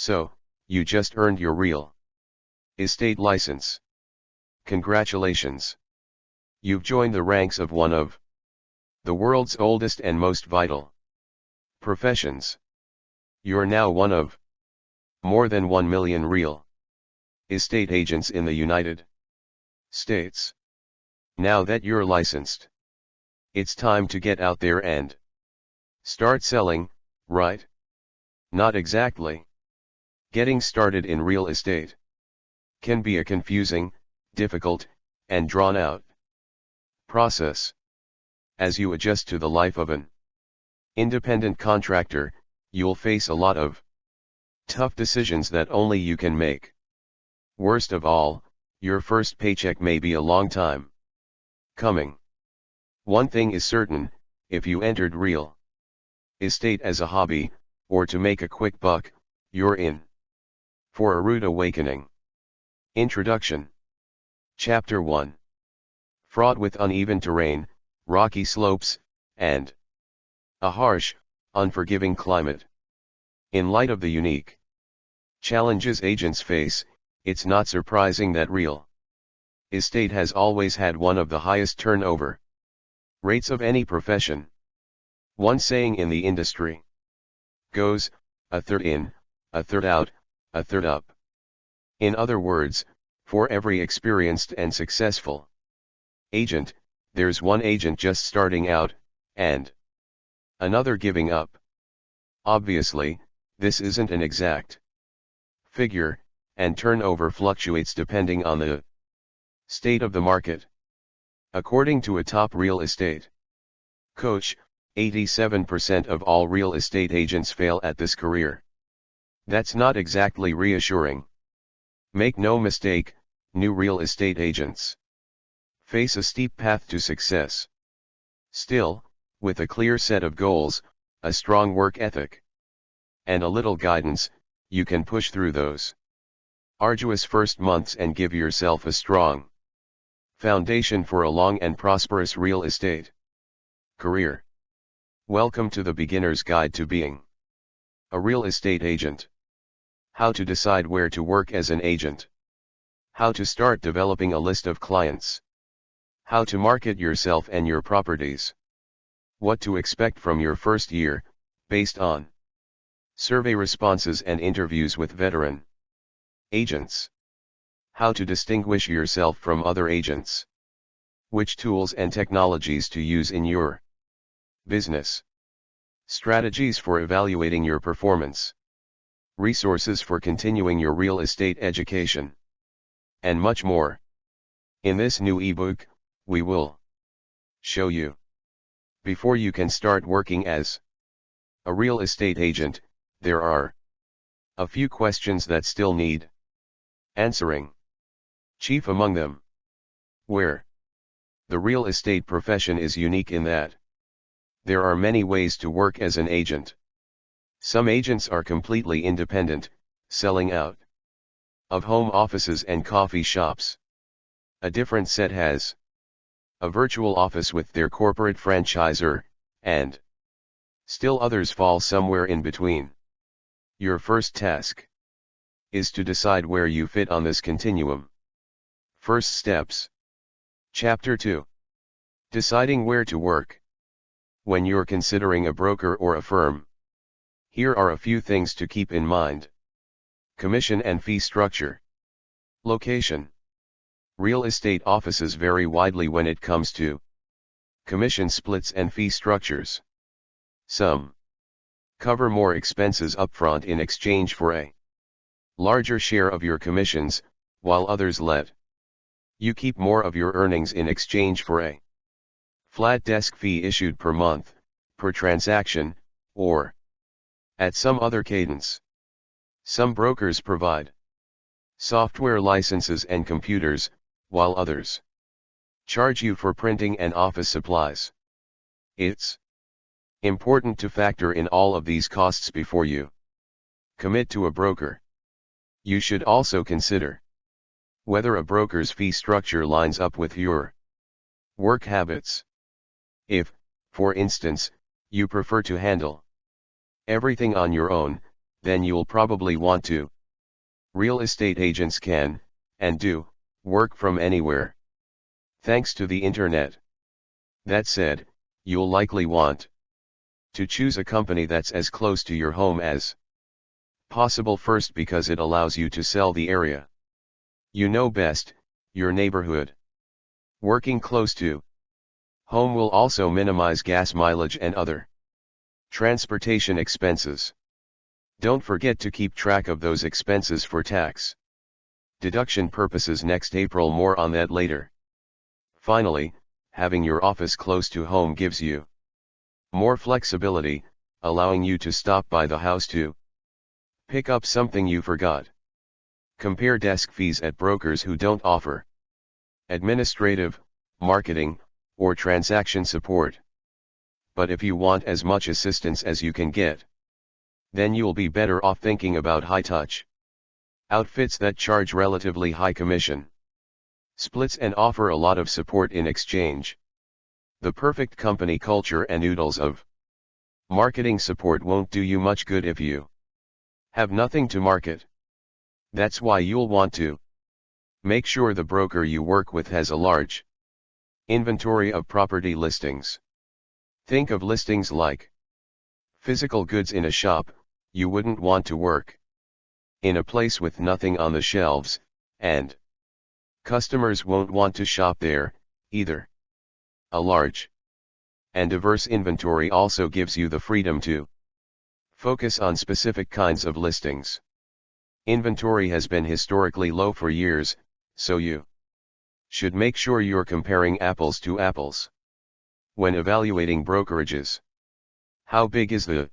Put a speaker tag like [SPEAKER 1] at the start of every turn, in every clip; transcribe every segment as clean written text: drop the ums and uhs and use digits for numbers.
[SPEAKER 1] So, you just earned your real estate license. Congratulations! You've joined the ranks of one of the world's oldest and most vital professions. You're now one of more than 1 million real estate agents in the United States. Now that you're licensed, it's time to get out there and start selling, right? Not exactly. Getting started in real estate can be a confusing, difficult, and drawn-out process. As you adjust to the life of an independent contractor, you'll face a lot of tough decisions that only you can make. Worst of all, your first paycheck may be a long time coming. One thing is certain, if you entered real estate as a hobby, or to make a quick buck, you're in for a rude awakening. Introduction. Chapter 1. Fraught with uneven terrain, rocky slopes, and a harsh, unforgiving climate. In light of the unique challenges agents face, it's not surprising that real estate has always had one of the highest turnover rates of any profession. One saying in the industry goes, a third in, a third out, a third up. In other words, for every experienced and successful agent, there's one agent just starting out, and another giving up. Obviously, this isn't an exact figure, and turnover fluctuates depending on the state of the market. According to a top real estate coach, 87% of all real estate agents fail at this career. That's not exactly reassuring. Make no mistake, new real estate agents face a steep path to success. Still, with a clear set of goals, a strong work ethic, and a little guidance, you can push through those arduous first months and give yourself a strong foundation for a long and prosperous real estate career. Welcome to the Beginner's Guide to Being a Real Estate Agent. How to decide where to work as an agent. How to start developing a list of clients. How to market yourself and your properties. What to expect from your first year, based on survey responses and interviews with veteran agents. How to distinguish yourself from other agents. Which tools and technologies to use in your business. Strategies for evaluating your performance. Resources for continuing your real estate education. And much more. In this new ebook, we will show you, before you can start working as a real estate agent, there are a few questions that still need answering. Chief among them, where the real estate profession is unique in that there are many ways to work as an agent. Some agents are completely independent, selling out of home offices and coffee shops. A different set has a virtual office with their corporate franchisor, and still others fall somewhere in between. Your first task is to decide where you fit on this continuum. First steps. Chapter 2. Deciding where to work. When you're considering a broker or a firm, here are a few things to keep in mind. Commission and fee structure. Location. Real estate offices vary widely when it comes to commission splits and fee structures. Some cover more expenses upfront in exchange for a larger share of your commissions, while others let you keep more of your earnings in exchange for a flat desk fee issued per month, per transaction, or at some other cadence. Some brokers provide software licenses and computers, while others charge you for printing and office supplies. It's important to factor in all of these costs before you commit to a broker. You should also consider whether a broker's fee structure lines up with your work habits. If, for instance, you prefer to handle everything on your own, then you'll probably want to. Real estate agents can, and do, work from anywhere, thanks to the internet. That said, you'll likely want to choose a company that's as close to your home as possible first, because it allows you to sell the area you know best, your neighborhood. Working close to home will also minimize gas mileage and other transportation expenses. Don't forget to keep track of those expenses for tax deduction purposes next April. More on that later. Finally, having your office close to home gives you more flexibility, allowing you to stop by the house to pick up something you forgot. Compare desk fees at brokers who don't offer administrative, marketing, or transaction support. But if you want as much assistance as you can get, then you'll be better off thinking about high-touch outfits that charge relatively high commission splits and offer a lot of support in exchange. The perfect company culture and oodles of marketing support won't do you much good if you have nothing to market. That's why you'll want to make sure the broker you work with has a large inventory of property listings. Think of listings like physical goods in a shop. You wouldn't want to work in a place with nothing on the shelves, and customers won't want to shop there, either. A large and diverse inventory also gives you the freedom to focus on specific kinds of listings. Inventory has been historically low for years, so you should make sure you're comparing apples to apples when evaluating brokerages. How big is the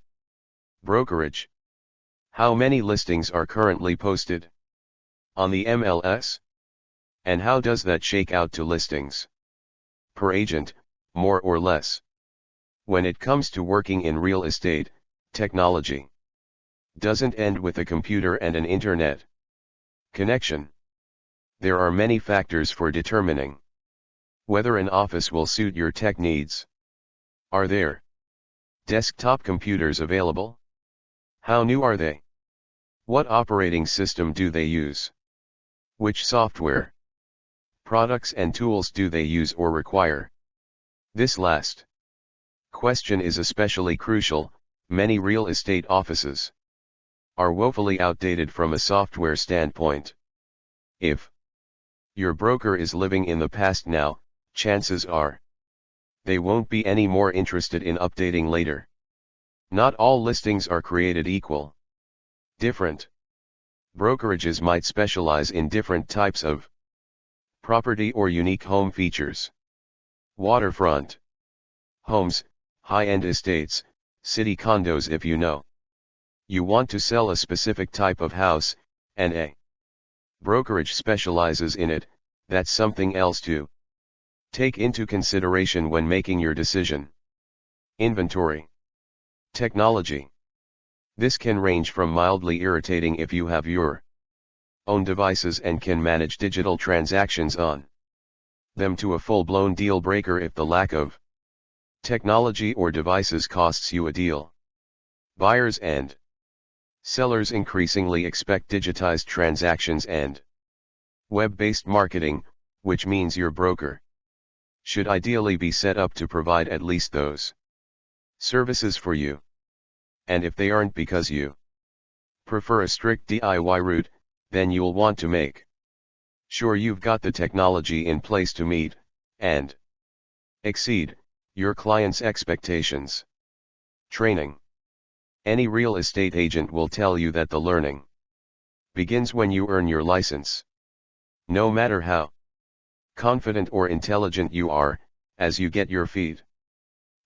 [SPEAKER 1] brokerage? How many listings are currently posted on the MLS? And how does that shake out to listings per agent, more or less? When it comes to working in real estate, technology doesn't end with a computer and an internet connection. There are many factors for determining whether an office will suit your tech needs. Are there desktop computers available? How new are they? What operating system do they use? Which software, products and tools do they use or require? This last question is especially crucial. Many real estate offices are woefully outdated from a software standpoint. If your broker is living in the past now, chances are they won't be any more interested in updating later. Not all listings are created equal. Different brokerages might specialize in different types of property or unique home features. Waterfront homes, high-end estates, city condos. If you know you want to sell a specific type of house, and a brokerage specializes in it, that's something else to take into consideration when making your decision. Inventory technology. This can range from mildly irritating if you have your own devices and can manage digital transactions on them to a full-blown deal breaker if the lack of technology or devices costs you a deal. Buyers and sellers increasingly expect digitized transactions and web-based marketing, which means your broker should ideally be set up to provide at least those services for you. And if they aren't because you prefer a strict DIY route, then you'll want to make sure you've got the technology in place to meet and exceed your client's expectations. Training. Any real estate agent will tell you that the learning begins when you earn your license. No matter how confident or intelligent you are, as you get your feet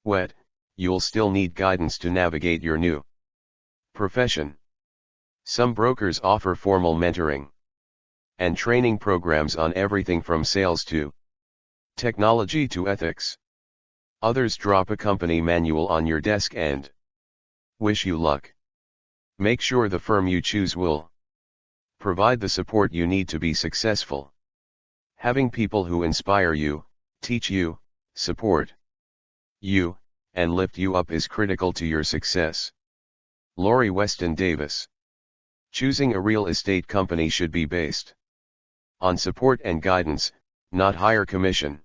[SPEAKER 1] wet, you'll still need guidance to navigate your new profession. Some brokers offer formal mentoring and training programs on everything from sales to technology to ethics. Others drop a company manual on your desk and wish you luck. Make sure the firm you choose will provide the support you need to be successful. Having people who inspire you, teach you, support you, and lift you up is critical to your success. Lori Weston Davis. Choosing a real estate company should be based on support and guidance, not higher commission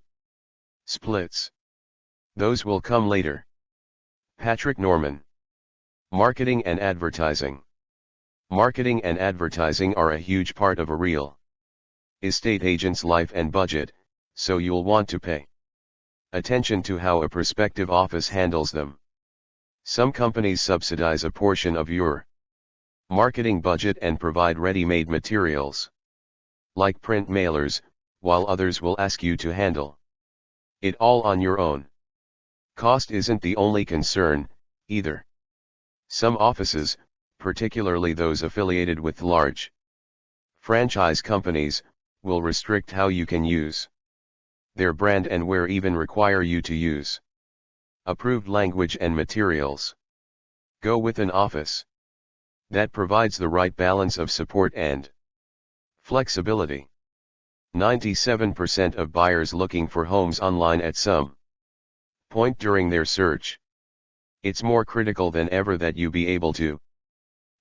[SPEAKER 1] splits. Those will come later. Patrick Norman. Marketing and advertising. Marketing and advertising are a huge part of a real estate agent's life and budget, so you'll want to pay attention to how a prospective office handles them. Some companies subsidize a portion of your marketing budget and provide ready-made materials, like print mailers, while others will ask you to handle it all on your own. Cost isn't the only concern, either. Some offices, particularly those affiliated with large franchise companies, will restrict how you can use their brand and where even require you to use approved language and materials. Go with an office that provides the right balance of support and flexibility. 97% of buyers looking for homes online at some point during their search. It's more critical than ever that you be able to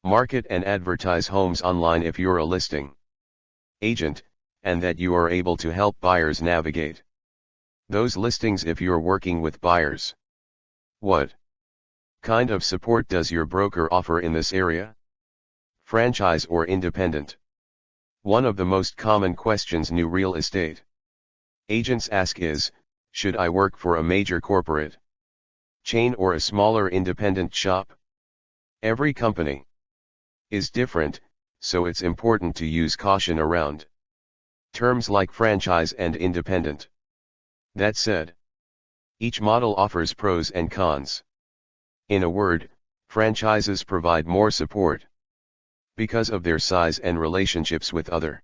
[SPEAKER 1] market and advertise homes online if you're a listing agent, and that you are able to help buyers navigate those listings if you're working with buyers. What kind of support does your broker offer in this area? Franchise or independent? One of the most common questions new real estate agents ask is, should I work for a major corporate chain or a smaller independent shop? Every company is different, so it's important to use caution around terms like franchise and independent. That said, each model offers pros and cons. In a word, franchises provide more support because of their size and relationships with other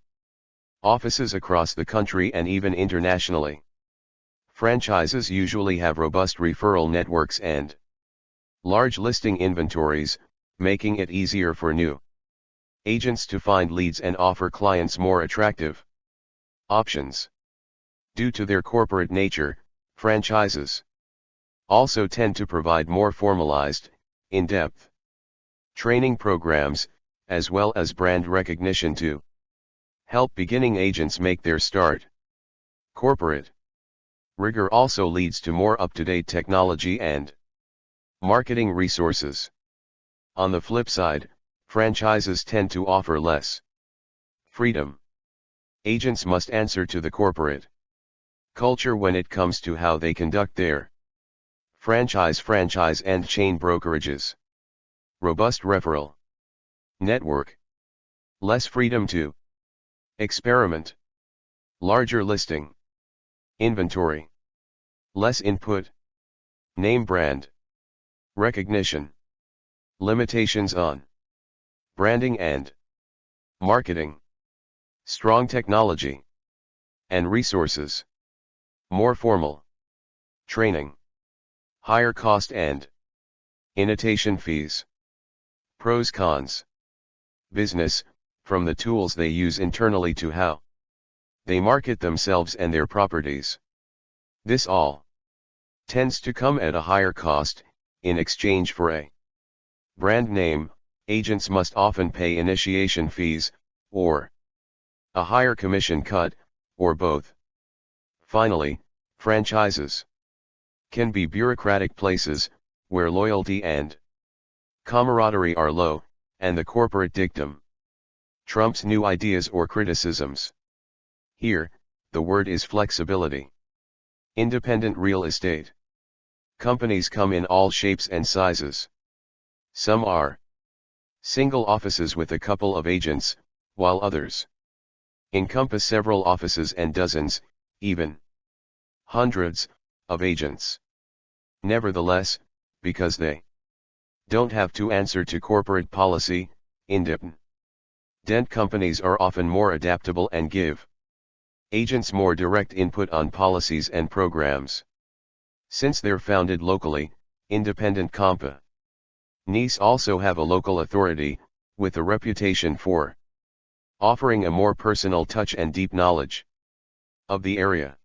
[SPEAKER 1] offices across the country and even internationally. Franchises usually have robust referral networks and large listing inventories, making it easier for new agents to find leads and offer clients more attractive options. Due to their corporate nature, franchises also tend to provide more formalized, in-depth training programs, as well as brand recognition to help beginning agents make their start. Corporate rigor also leads to more up-to-date technology and marketing resources. On the flip side, franchises tend to offer less freedom. Agents must answer to the corporate culture when it comes to how they conduct their franchise and chain brokerages. Robust referral network. Less freedom to experiment. Larger listing inventory. Less input. Name brand recognition. Limitations on branding and marketing. Strong technology and resources. More formal training. Higher cost and initiation fees. Pros cons. Business, from the tools they use internally to how they market themselves and their properties. This all tends to come at a higher cost. In exchange for a brand name, agents must often pay initiation fees, or a higher commission cut, or both. Finally, franchises can be bureaucratic places, where loyalty and camaraderie are low, and the corporate dictum trumps new ideas or criticisms. Here, the word is flexibility. Independent real estate companies come in all shapes and sizes. Some are single offices with a couple of agents, while others encompass several offices and dozens, even hundreds, of agents. Nevertheless, because they don't have to answer to corporate policy, independent companies are often more adaptable and give agents more direct input on policies and programs. Since they're founded locally, independent companies also have a local authority, with a reputation for offering a more personal touch and deep knowledge of the area.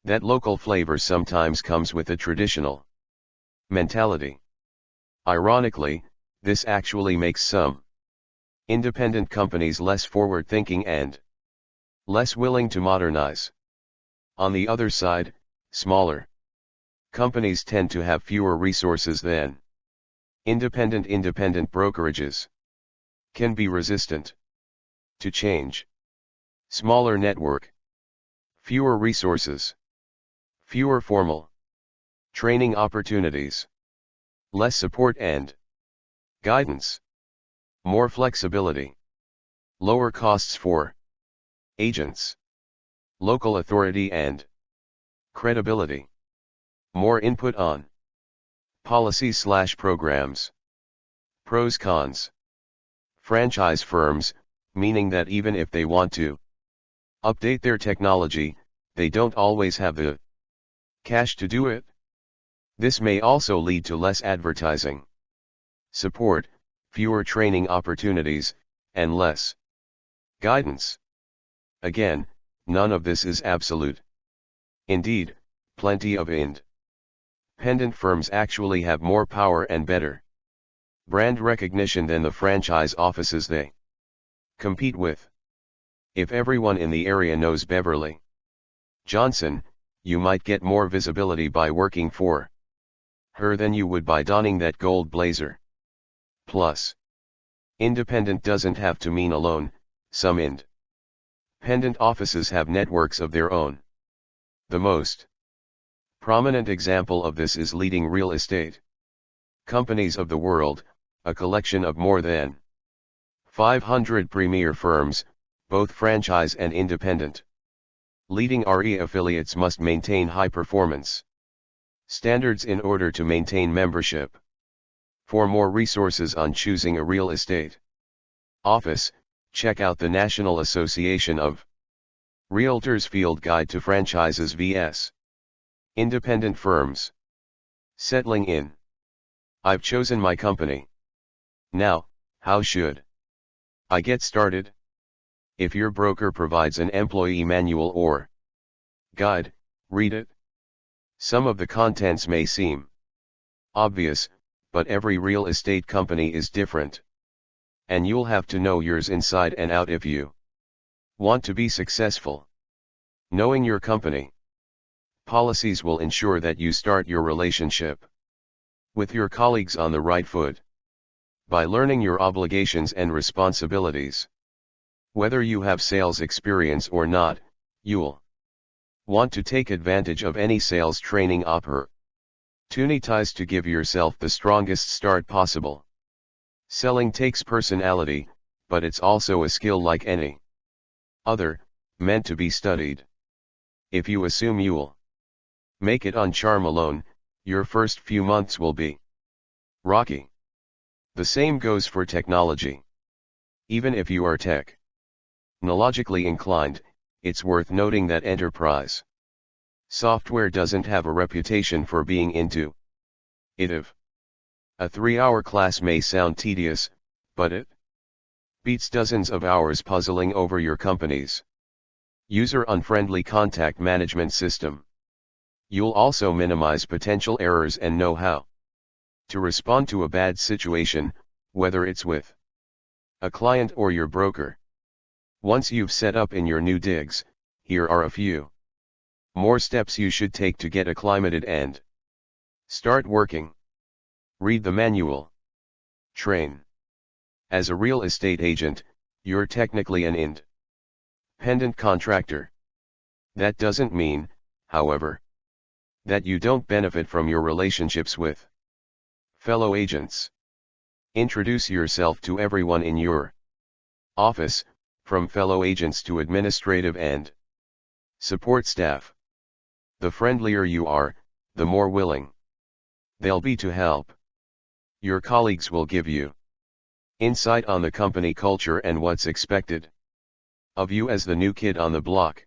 [SPEAKER 1] That local flavor sometimes comes with a traditional mentality. Ironically, this actually makes some Independent companies less forward-thinking and less willing to modernize. On the other side, smaller companies tend to have fewer resources than independent brokerages, can be resistant to change. Smaller network, fewer resources, fewer formal training opportunities, less support and guidance, more flexibility, lower costs for agents, local authority and credibility, more input on policies/programs. Pros cons. Franchise firms, meaning that even if they want to update their technology, they don't always have the cash to do it. This may also lead to less advertising support, fewer training opportunities, and less guidance. Again, none of this is absolute. Indeed, plenty of independent firms actually have more power and better brand recognition than the franchise offices they compete with. If everyone in the area knows Beverly Johnson, you might get more visibility by working for her than you would by donning that gold blazer. Plus, independent doesn't have to mean alone. Some independent offices have networks of their own. The most prominent example of this is leading real estate companies of the world, a collection of more than 500 premier firms, both franchise and independent. Leading RE affiliates must maintain high performance standards in order to maintain membership. For more resources on choosing a real estate office, check out the National Association of Realtors Field Guide to Franchises vs. Independent Firms. Settling in. I've chosen my company. Now, how should I get started? If your broker provides an employee manual or guide, read it. Some of the contents may seem obvious, but every real estate company is different. And you'll have to know yours inside and out if you want to be successful. Knowing your company policies will ensure that you start your relationship with your colleagues on the right foot. By learning your obligations and responsibilities. Whether you have sales experience or not, you'll want to take advantage of any sales training opportunities to give yourself the strongest start possible. Selling takes personality, but it's also a skill like any other, meant to be studied. If you assume you'll make it on charm alone, your first few months will be rocky. The same goes for technology. Even if you are technologically inclined, it's worth noting that enterprise software doesn't have a reputation for being intuitive. A 3-hour class may sound tedious, but it beats dozens of hours puzzling over your company's user-unfriendly contact management system. You'll also minimize potential errors and know how to respond to a bad situation, whether it's with a client or your broker. Once you've set up in your new digs, here are a few more steps you should take to get acclimated and start working. Read the manual. Train. As a real estate agent, you're technically an independent contractor. That doesn't mean, however, that you don't benefit from your relationships with fellow agents. Introduce yourself to everyone in your office, from fellow agents to administrative and support staff. The friendlier you are, the more willing they'll be to help. Your colleagues will give you insight on the company culture and what's expected of you as the new kid on the block.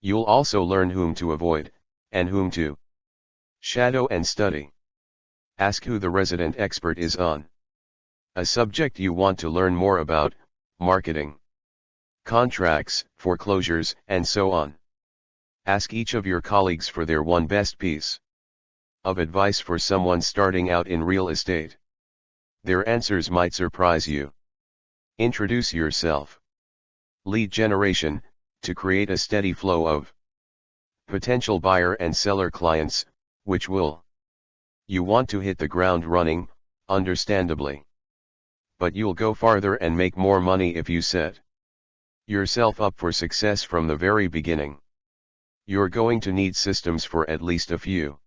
[SPEAKER 1] You'll also learn whom to avoid, and whom to shadow and study. Ask who the resident expert is on a subject you want to learn more about: marketing, contracts, foreclosures, and so on. Ask each of your colleagues for their one best piece of advice for someone starting out in real estate. Their answers might surprise you. Introduce yourself. Lead generation, to create a steady flow of potential buyer and seller clients, which will. You want to hit the ground running, understandably. But you'll go farther and make more money if you set yourself up for success from the very beginning. You're going to need systems for at least a few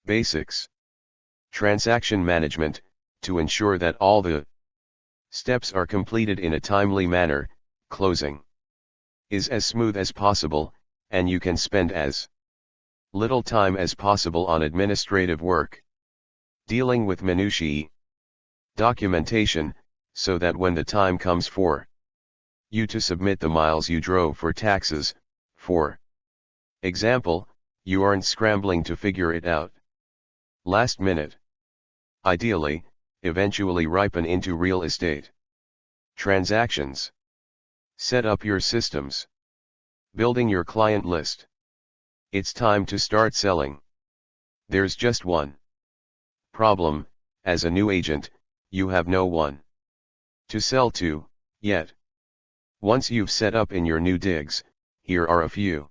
[SPEAKER 1] basics. Transaction management, to ensure that all the steps are completed in a timely manner. Closing is as smooth as possible, and you can spend as little time as possible on administrative work. Dealing with minutiae documentation, so that when the time comes for you to submit the miles you drove for taxes, for example, you aren't scrambling to figure it out last minute. Ideally, eventually ripen into real estate transactions. Set up your systems. Building your client list. It's time to start selling. There's just one problem: as a new agent, you have no one to sell to yet. Once you've set up in your new digs, here are a few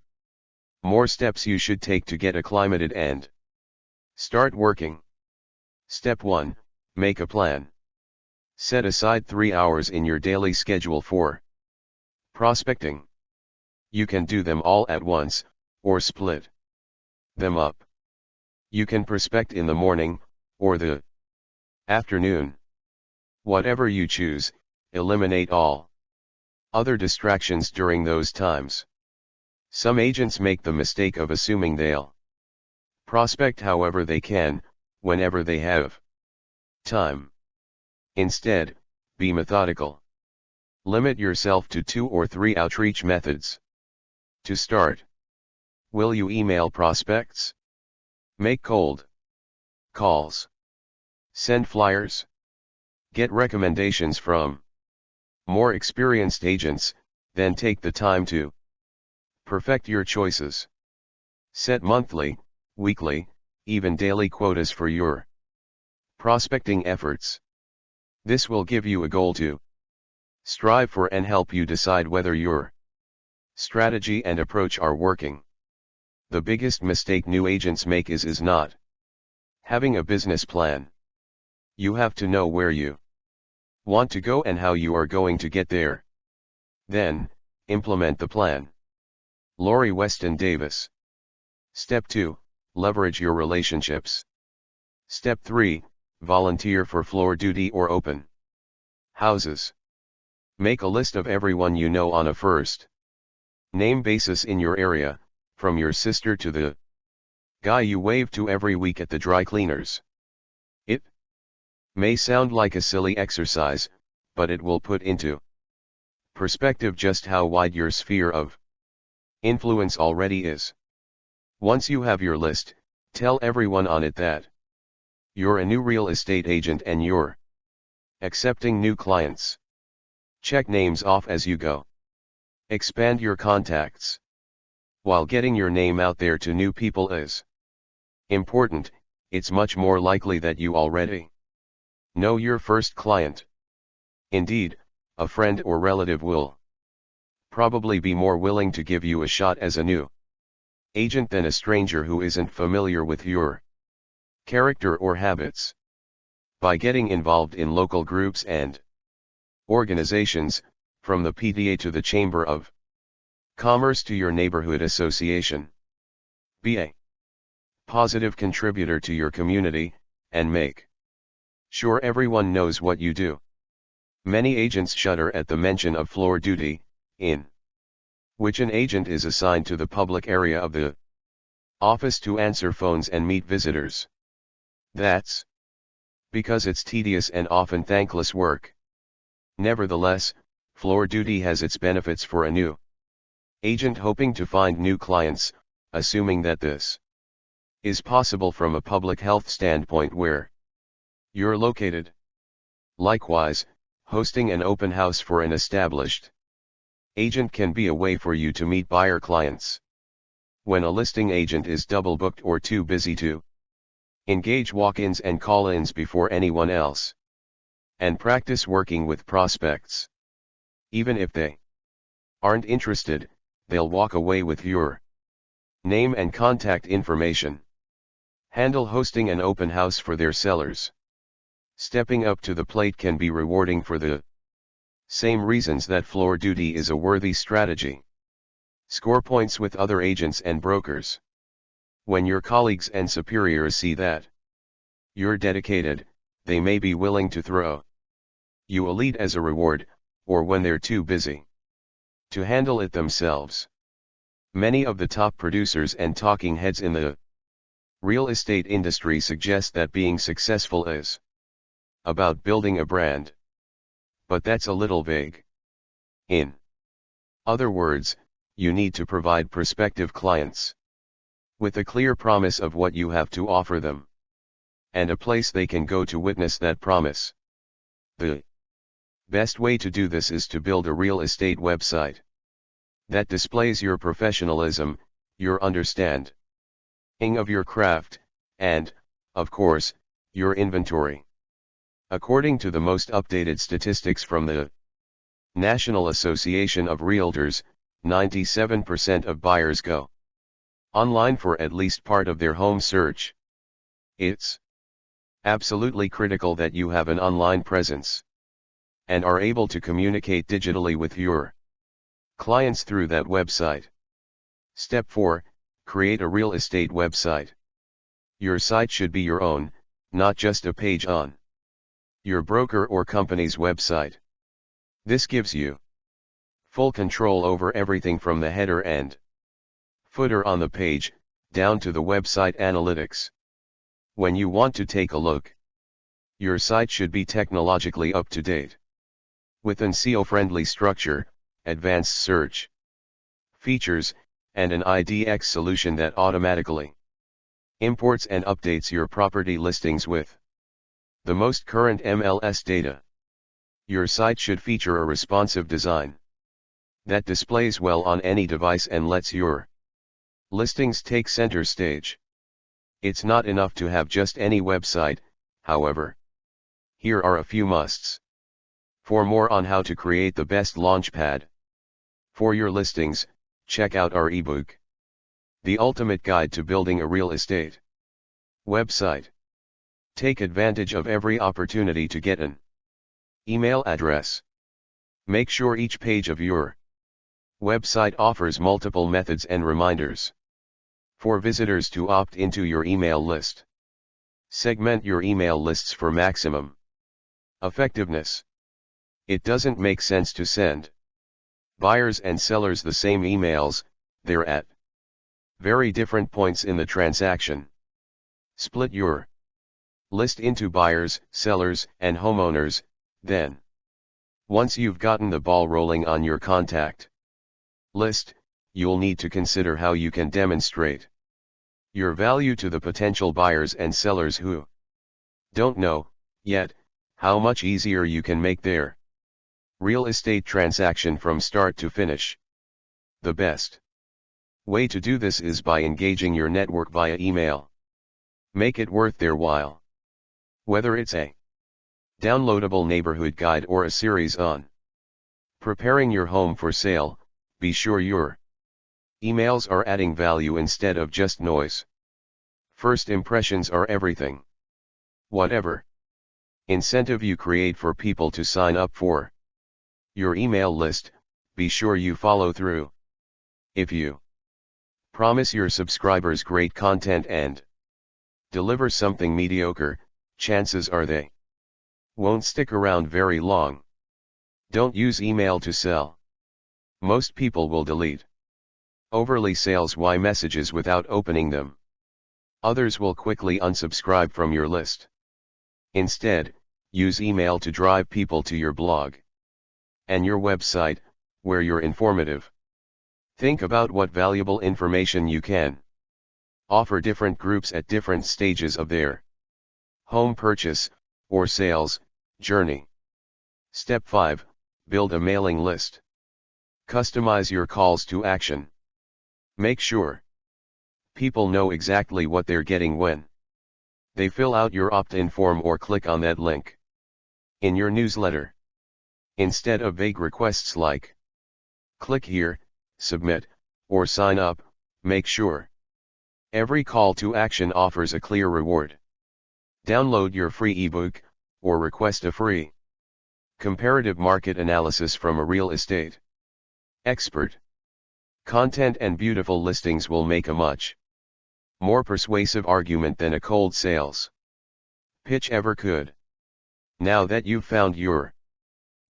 [SPEAKER 1] more steps you should take to get acclimated and start working. Step 1, make a plan. Set aside 3 hours in your daily schedule for prospecting. You can do them all at once, or split them up. You can prospect in the morning, or the afternoon. Whatever you choose, eliminate all other distractions during those times. Some agents make the mistake of assuming they'll prospect however they can, whenever they have time. Instead, be methodical. Limit yourself to 2 or 3 outreach methods. To start, will you email prospects? Make cold calls? Send flyers? Get recommendations from more experienced agents, then take the time to perfect your choices. Set monthly, weekly, even daily quotas for your prospecting efforts. This will give you a goal to strive for and help you decide whether your strategy and approach are working. The biggest mistake new agents make is not having a business plan. You have to know where you want to go and how you are going to get there. Then, implement the plan. Lori Weston Davis. Step 2, leverage your relationships. Step 3, volunteer for floor duty or open houses. Make a list of everyone you know on a first name basis in your area, from your sister to the guy you wave to every week at the dry cleaners. It may sound like a silly exercise, but it will put into perspective just how wide your sphere of influence already is. Once you have your list, tell everyone on it that you're a new real estate agent and you're accepting new clients. Check names off as you go. Expand your contacts. While getting your name out there to new people is important, it's much more likely that you already know your first client. Indeed, a friend or relative will probably be more willing to give you a shot as a new agent than a stranger who isn't familiar with your character or habits. By getting involved in local groups and organizations, from the PTA to the Chamber of Commerce to your neighborhood association, be a positive contributor to your community, and make sure everyone knows what you do. Many agents shudder at the mention of floor duty, in which an agent is assigned to the public area of the office to answer phones and meet visitors. That's because it's tedious and often thankless work. Nevertheless, floor duty has its benefits for a new agent hoping to find new clients, assuming that this is possible from a public health standpoint where you're located. Likewise, hosting an open house for an established agent can be a way for you to meet buyer clients. When a listing agent is double booked or too busy to engage walk-ins and call-ins before anyone else, and practice working with prospects. Even if they aren't interested, they'll walk away with your name and contact information. Handle hosting an open house for their sellers. Stepping up to the plate can be rewarding for the same reasons that floor duty is a worthy strategy. Score points with other agents and brokers. When your colleagues and superiors see that you're dedicated, they may be willing to throw you a lead as a reward, or when they're too busy to handle it themselves. Many of the top producers and talking heads in the real estate industry suggest that being successful is about building a brand. But that's a little vague. In other words, you need to provide prospective clients with a clear promise of what you have to offer them, and a place they can go to witness that promise. The best way to do this is to build a real estate website that displays your professionalism, your understanding of your craft, and, of course, your inventory. According to the most updated statistics from the National Association of Realtors, 97% of buyers go online for at least part of their home search. It's absolutely critical that you have an online presence and are able to communicate digitally with your clients through that website. Step 4. Create a real estate website. Your site should be your own, not just a page on your broker or company's website. This gives you full control over everything from the header and footer on the page, down to the website analytics. When you want to take a look, your site should be technologically up to date, with an SEO-friendly structure, advanced search features, and an IDX solution that automatically imports and updates your property listings with the most current MLS data. Your site should feature a responsive design that displays well on any device and lets your listings take center stage. It's not enough to have just any website, however. Here are a few musts. For more on how to create the best launchpad for your listings, check out our ebook, The Ultimate Guide to Building a Real Estate Website. Take advantage of every opportunity to get an email address. Make sure each page of your website offers multiple methods and reminders for visitors to opt into your email list. Segment your email lists for maximum effectiveness. It doesn't make sense to send buyers and sellers the same emails, they're at very different points in the transaction. Split your list into buyers, sellers, and homeowners, then, once you've gotten the ball rolling on your contact list, you'll need to consider how you can demonstrate your value to the potential buyers and sellers who don't know yet how much easier you can make their real estate transaction from start to finish. The best way to do this is by engaging your network via email. Make it worth their while. Whether it's a downloadable neighborhood guide or a series on preparing your home for sale, be sure your emails are adding value instead of just noise. First impressions are everything. Whatever incentive you create for people to sign up for your email list, be sure you follow through. If you promise your subscribers great content and deliver something mediocre, chances are they won't stick around very long. Don't use email to sell. Most people will delete overly sales-y messages without opening them. Others will quickly unsubscribe from your list. Instead, use email to drive people to your blog and your website, where you're informative. Think about what valuable information you can offer different groups at different stages of their home purchase or sales journey. Step 5. Build a mailing list. Customize your calls to action. Make sure people know exactly what they're getting when they fill out your opt-in form or click on that link in your newsletter. Instead of vague requests like, click here, submit, or sign up, make sure. Every call to action offers a clear reward. Download your free ebook, or request a free comparative market analysis from a real estate expert. Content and beautiful listings will make a much more persuasive argument than a cold sales pitch ever could. Now that you've found your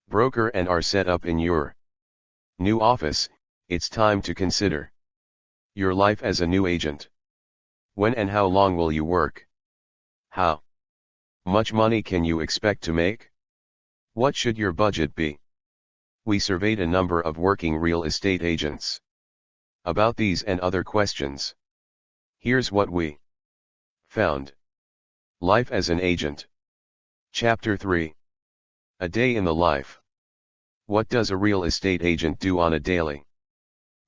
[SPEAKER 1] broker and are set up in your new office, it's time to consider your life as a new agent. When and how long will you work? How much money can you expect to make? What should your budget be? We surveyed a number of working real estate agents about these and other questions. Here's what we found. Life as an agent. Chapter 3. A day in the life. What does a real estate agent do on a daily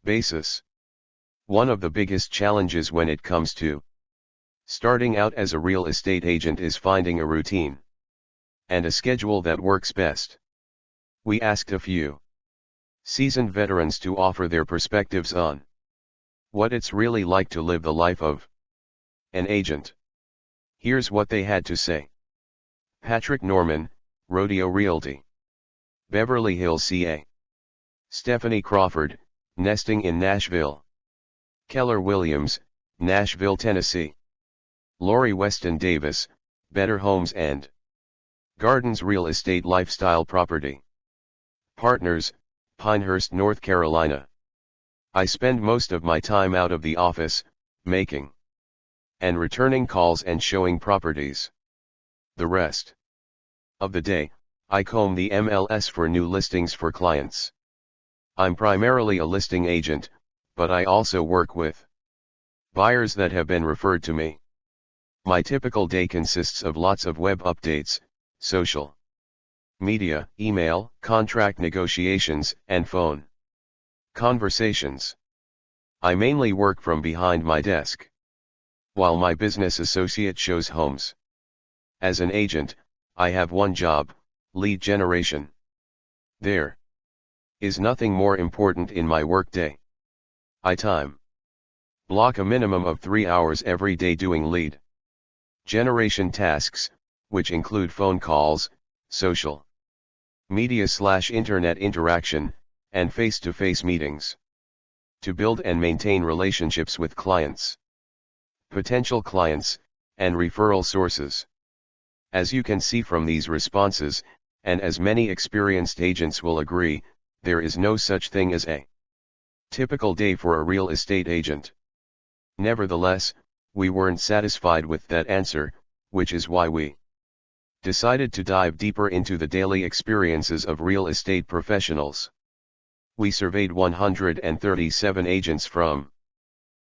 [SPEAKER 1] basis? One of the biggest challenges when it comes to starting out as a real estate agent is finding a routine and a schedule that works best. We asked a few seasoned veterans to offer their perspectives on what it's really like to live the life of an agent. Here's what they had to say. Patrick Norman, Rodeo Realty, Beverly Hills, CA. Stephanie Crawford, Nesting in Nashville. Keller Williams, Nashville, Tennessee. Lori Weston Davis, Better Homes and Gardens Real Estate Lifestyle Property Partners, Pinehurst, North Carolina. I spend most of my time out of the office, making and returning calls and showing properties. The rest of the day, I comb the MLS for new listings for clients. I'm primarily a listing agent, but I also work with buyers that have been referred to me. My typical day consists of lots of web updates, social media, email, contract negotiations, and phone conversations. I mainly work from behind my desk, while my business associate shows homes. As an agent, I have one job: lead generation. There is nothing more important in my workday. I time block a minimum of 3 hours every day doing lead generation tasks, which include phone calls, social media/internet interaction, and face-to-face meetings, to build and maintain relationships with clients, potential clients, and referral sources. As you can see from these responses, and as many experienced agents will agree, there is no such thing as a typical day for a real estate agent. Nevertheless, we weren't satisfied with that answer, which is why we decided to dive deeper into the daily experiences of real estate professionals. We surveyed 137 agents from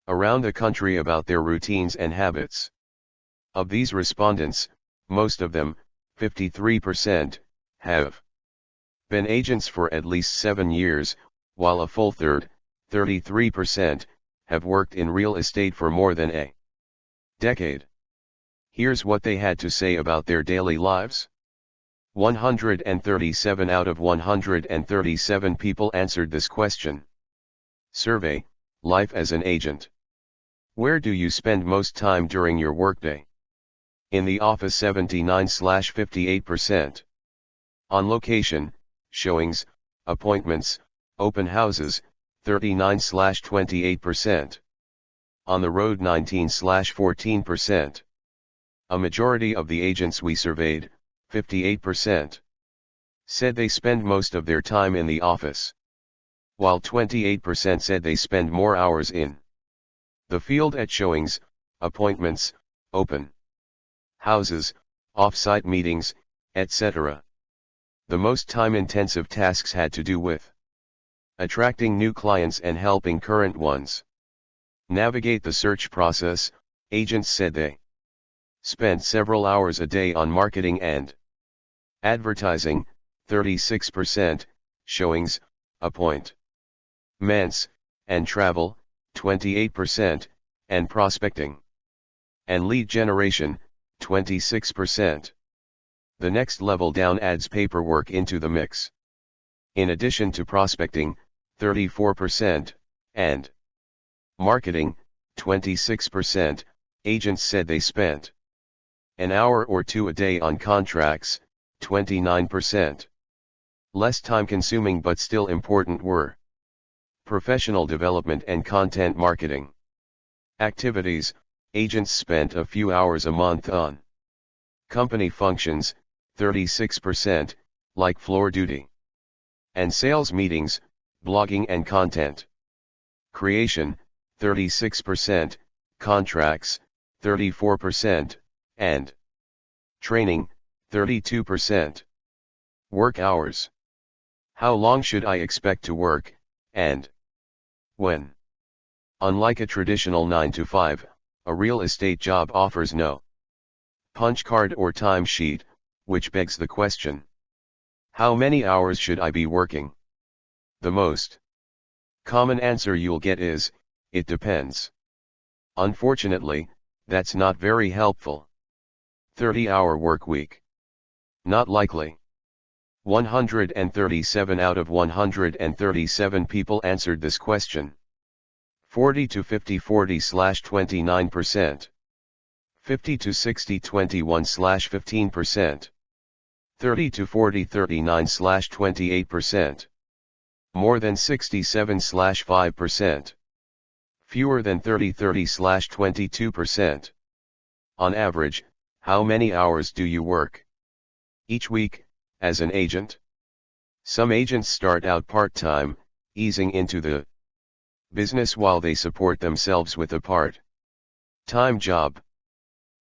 [SPEAKER 1] around the country about their routines and habits. Of these respondents, most of them, 53%, have been agents for at least 7 years, while a full third, 33%, have worked in real estate for more than a decade. Here's what they had to say about their daily lives. 137 out of 137 people answered this question. Survey: Life as an agent. Where do you spend most time during your workday? In the office, 79/58%. On location, showings, appointments, open houses, 39/28%. On the road, 19/14%. A majority of the agents we surveyed, 58%, said they spend most of their time in the office, while 28% said they spend more hours in the field at showings, appointments, open houses, off-site meetings, etc. The most time-intensive tasks had to do with attracting new clients and helping current ones navigate the search process. Agents said they spent several hours a day on marketing and advertising, 36%, showings, appointments, and travel, 28%, and prospecting and lead generation, 26%. The next level down adds paperwork into the mix. In addition to prospecting, 34%, and marketing, 26%, agents said they spent an hour or two a day on contracts, 29%. Less time-consuming but still important were professional development and content marketing activities. Agents spent a few hours a month on company functions, 36%, like floor duty, and sales meetings, blogging and content creation, 36%, contracts, 34%, and training, 32%. Work hours. How long should I expect to work, and when? Unlike a traditional 9 to 5, a real estate job offers no punch card or timesheet, which begs the question: how many hours should I be working? The most common answer you'll get is, it depends. Unfortunately, that's not very helpful. 30-hour work week. Not likely. 137 out of 137 people answered this question. 40 to 50 40/29%. 50 to 60 21/15%. 30 to 40 39/28%. More than 67/5%. Fewer than 30 30/22%. On average, how many hours do you work each week, as an agent? Some agents start out part-time, easing into the business while they support themselves with a part-time job.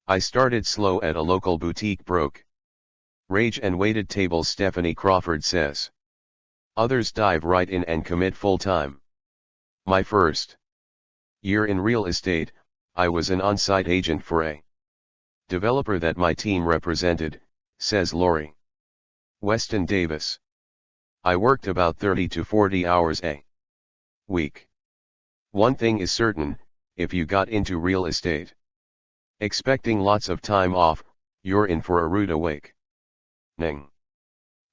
[SPEAKER 1] I started slow at a local boutique brokerage and waited tables, Stephanie Crawford says. Others dive right in and commit full-time. My first year in real estate, I was an on-site agent for a developer that my team represented, says Lori Weston Davis. I worked about 30 to 40 hours a week. One thing is certain, if you got into real estate expecting lots of time off, you're in for a rude awakening.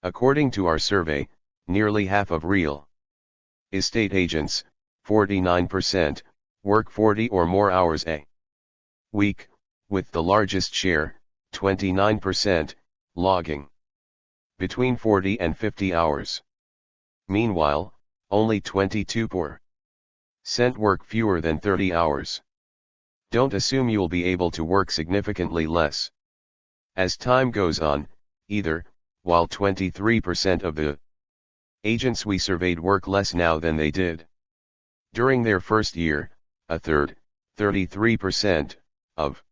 [SPEAKER 1] According to our survey, nearly half of real estate agents, 49%, work 40 or more hours a week, with the largest share, 29%, logging between 40 and 50 hours. Meanwhile, only 22% work fewer than 30 hours. Don't assume you'll be able to work significantly less as time goes on, either, while 23% of the agents we surveyed work less now than they did during their first year. A third, 33%, of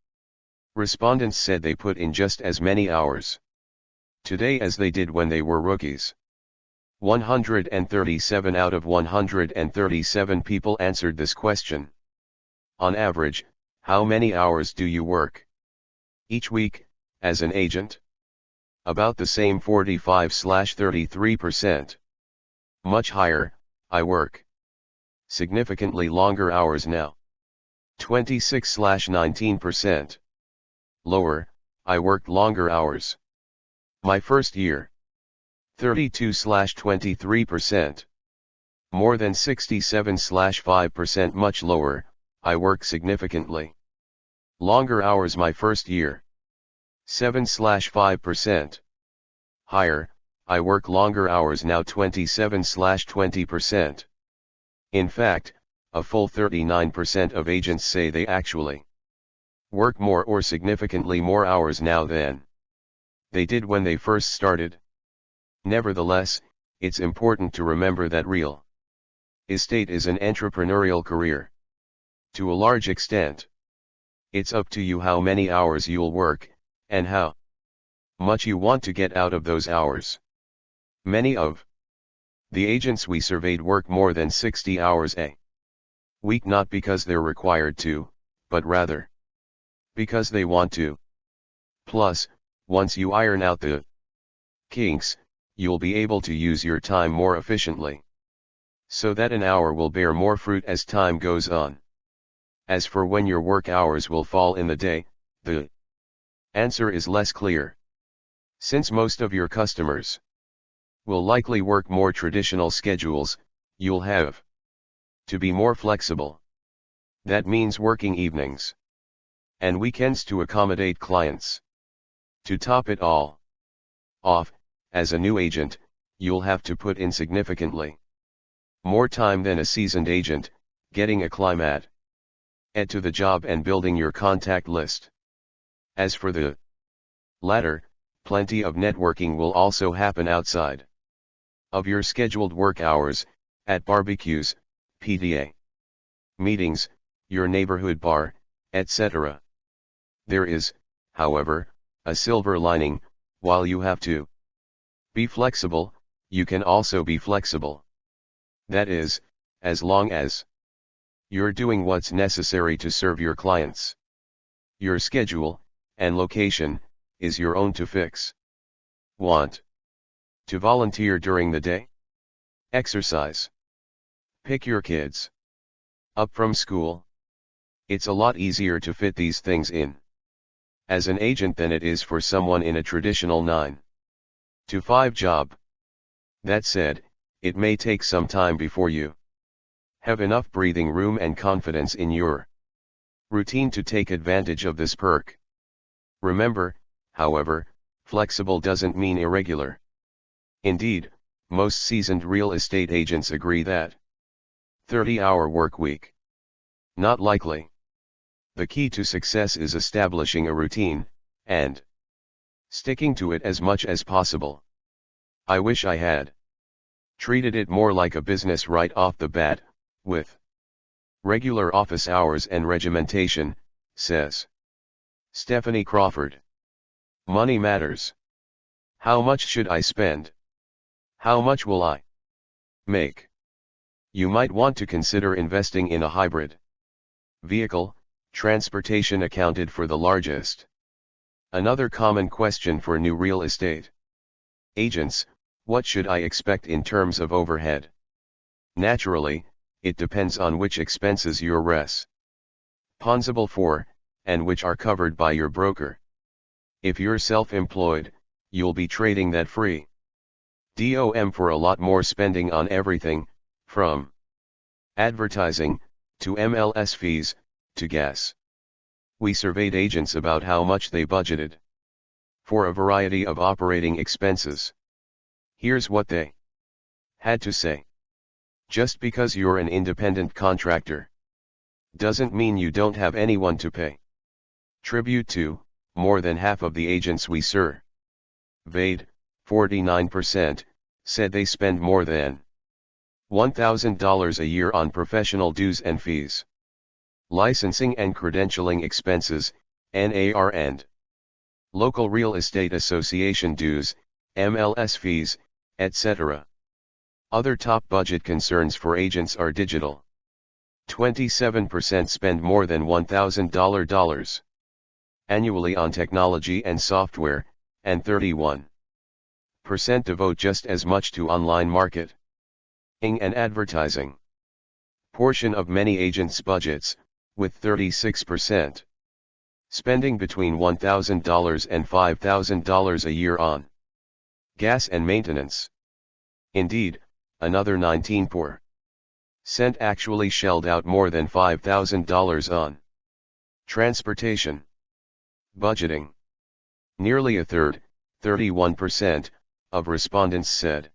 [SPEAKER 1] respondents said they put in just as many hours today as they did when they were rookies. 137 out of 137 people answered this question. On average, how many hours do you work each week, as an agent? About the same, 45/33%. Much higher, I work significantly longer hours now. 26/19%. Lower, I worked longer hours my first year. 32/23%. More than 67/5%. Much lower, I work significantly longer hours my first year. 7/5%. Higher, I work longer hours now. 27/20%. In fact, a full 39% of agents say they actually work more or significantly more hours now than they did when they first started. Nevertheless, it's important to remember that real estate is an entrepreneurial career. To a large extent, it's up to you how many hours you'll work, and how much you want to get out of those hours. Many of the agents we surveyed work more than 60 hours a week, not because they're required to, but rather because they want to. Plus, once you iron out the kinks, you'll be able to use your time more efficiently, so that an hour will bear more fruit as time goes on. As for when your work hours will fall in the day, the answer is less clear. Since most of your customers will likely work more traditional schedules. You'll have to be more flexible. That means working evenings and weekends to accommodate clients. To top it all off, as a new agent, you'll have to put in significantly more time than a seasoned agent, getting a client to the job and building your contact list. As for the latter, plenty of networking will also happen outside of your scheduled work hours, at barbecues, PTA meetings, your neighborhood bar, etc. There is, however, a silver lining. While you have to be flexible, you can also be flexible. That is, as long as you're doing what's necessary to serve your clients. Your schedule and location is your own to fix. Want to volunteer during the day? Exercise. Pick your kids up from school. It's a lot easier to fit these things in as an agent than it is for someone in a traditional 9-to-5 job. That said, it may take some time before you have enough breathing room and confidence in your routine to take advantage of this perk. Remember, however, flexible doesn't mean irregular. Indeed, most seasoned real estate agents agree that 30-hour work week not likely. The key to success is establishing a routine, and sticking to it as much as possible. I wish I had treated it more like a business right off the bat, with regular office hours and regimentation, says Stephanie Crawford. Money matters. How much should I spend? How much will I make? You might want to consider investing in a hybrid vehicle. Transportation accounted for the largest. Another common question for new real estate agents: what should I expect in terms of overhead? Naturally, it depends on which expenses you're responsible for, and which are covered by your broker. If you're self-employed, you'll be trading that free DOM for a lot more spending on everything, from advertising, to MLS fees, to gas. We surveyed agents about how much they budgeted for a variety of operating expenses. Here's what they had to say. Just because you're an independent contractor doesn't mean you don't have anyone to pay tribute to. More than half of the agents we surveyed, 49%, said they spend more than $1,000 a year on professional dues and fees, licensing and credentialing expenses, NAR, and local real estate association dues, MLS fees, etc. Other top budget concerns for agents are digital. 27% spend more than $1,000 annually on technology and software, and 31% devote just as much to online marketing and advertising. Portion of many agents' budgets, with 36% spending between $1,000 and $5,000 a year on gas and maintenance. Indeed, another 19% actually shelled out more than $5,000 on transportation. Budgeting. Nearly a third, 31%, of respondents said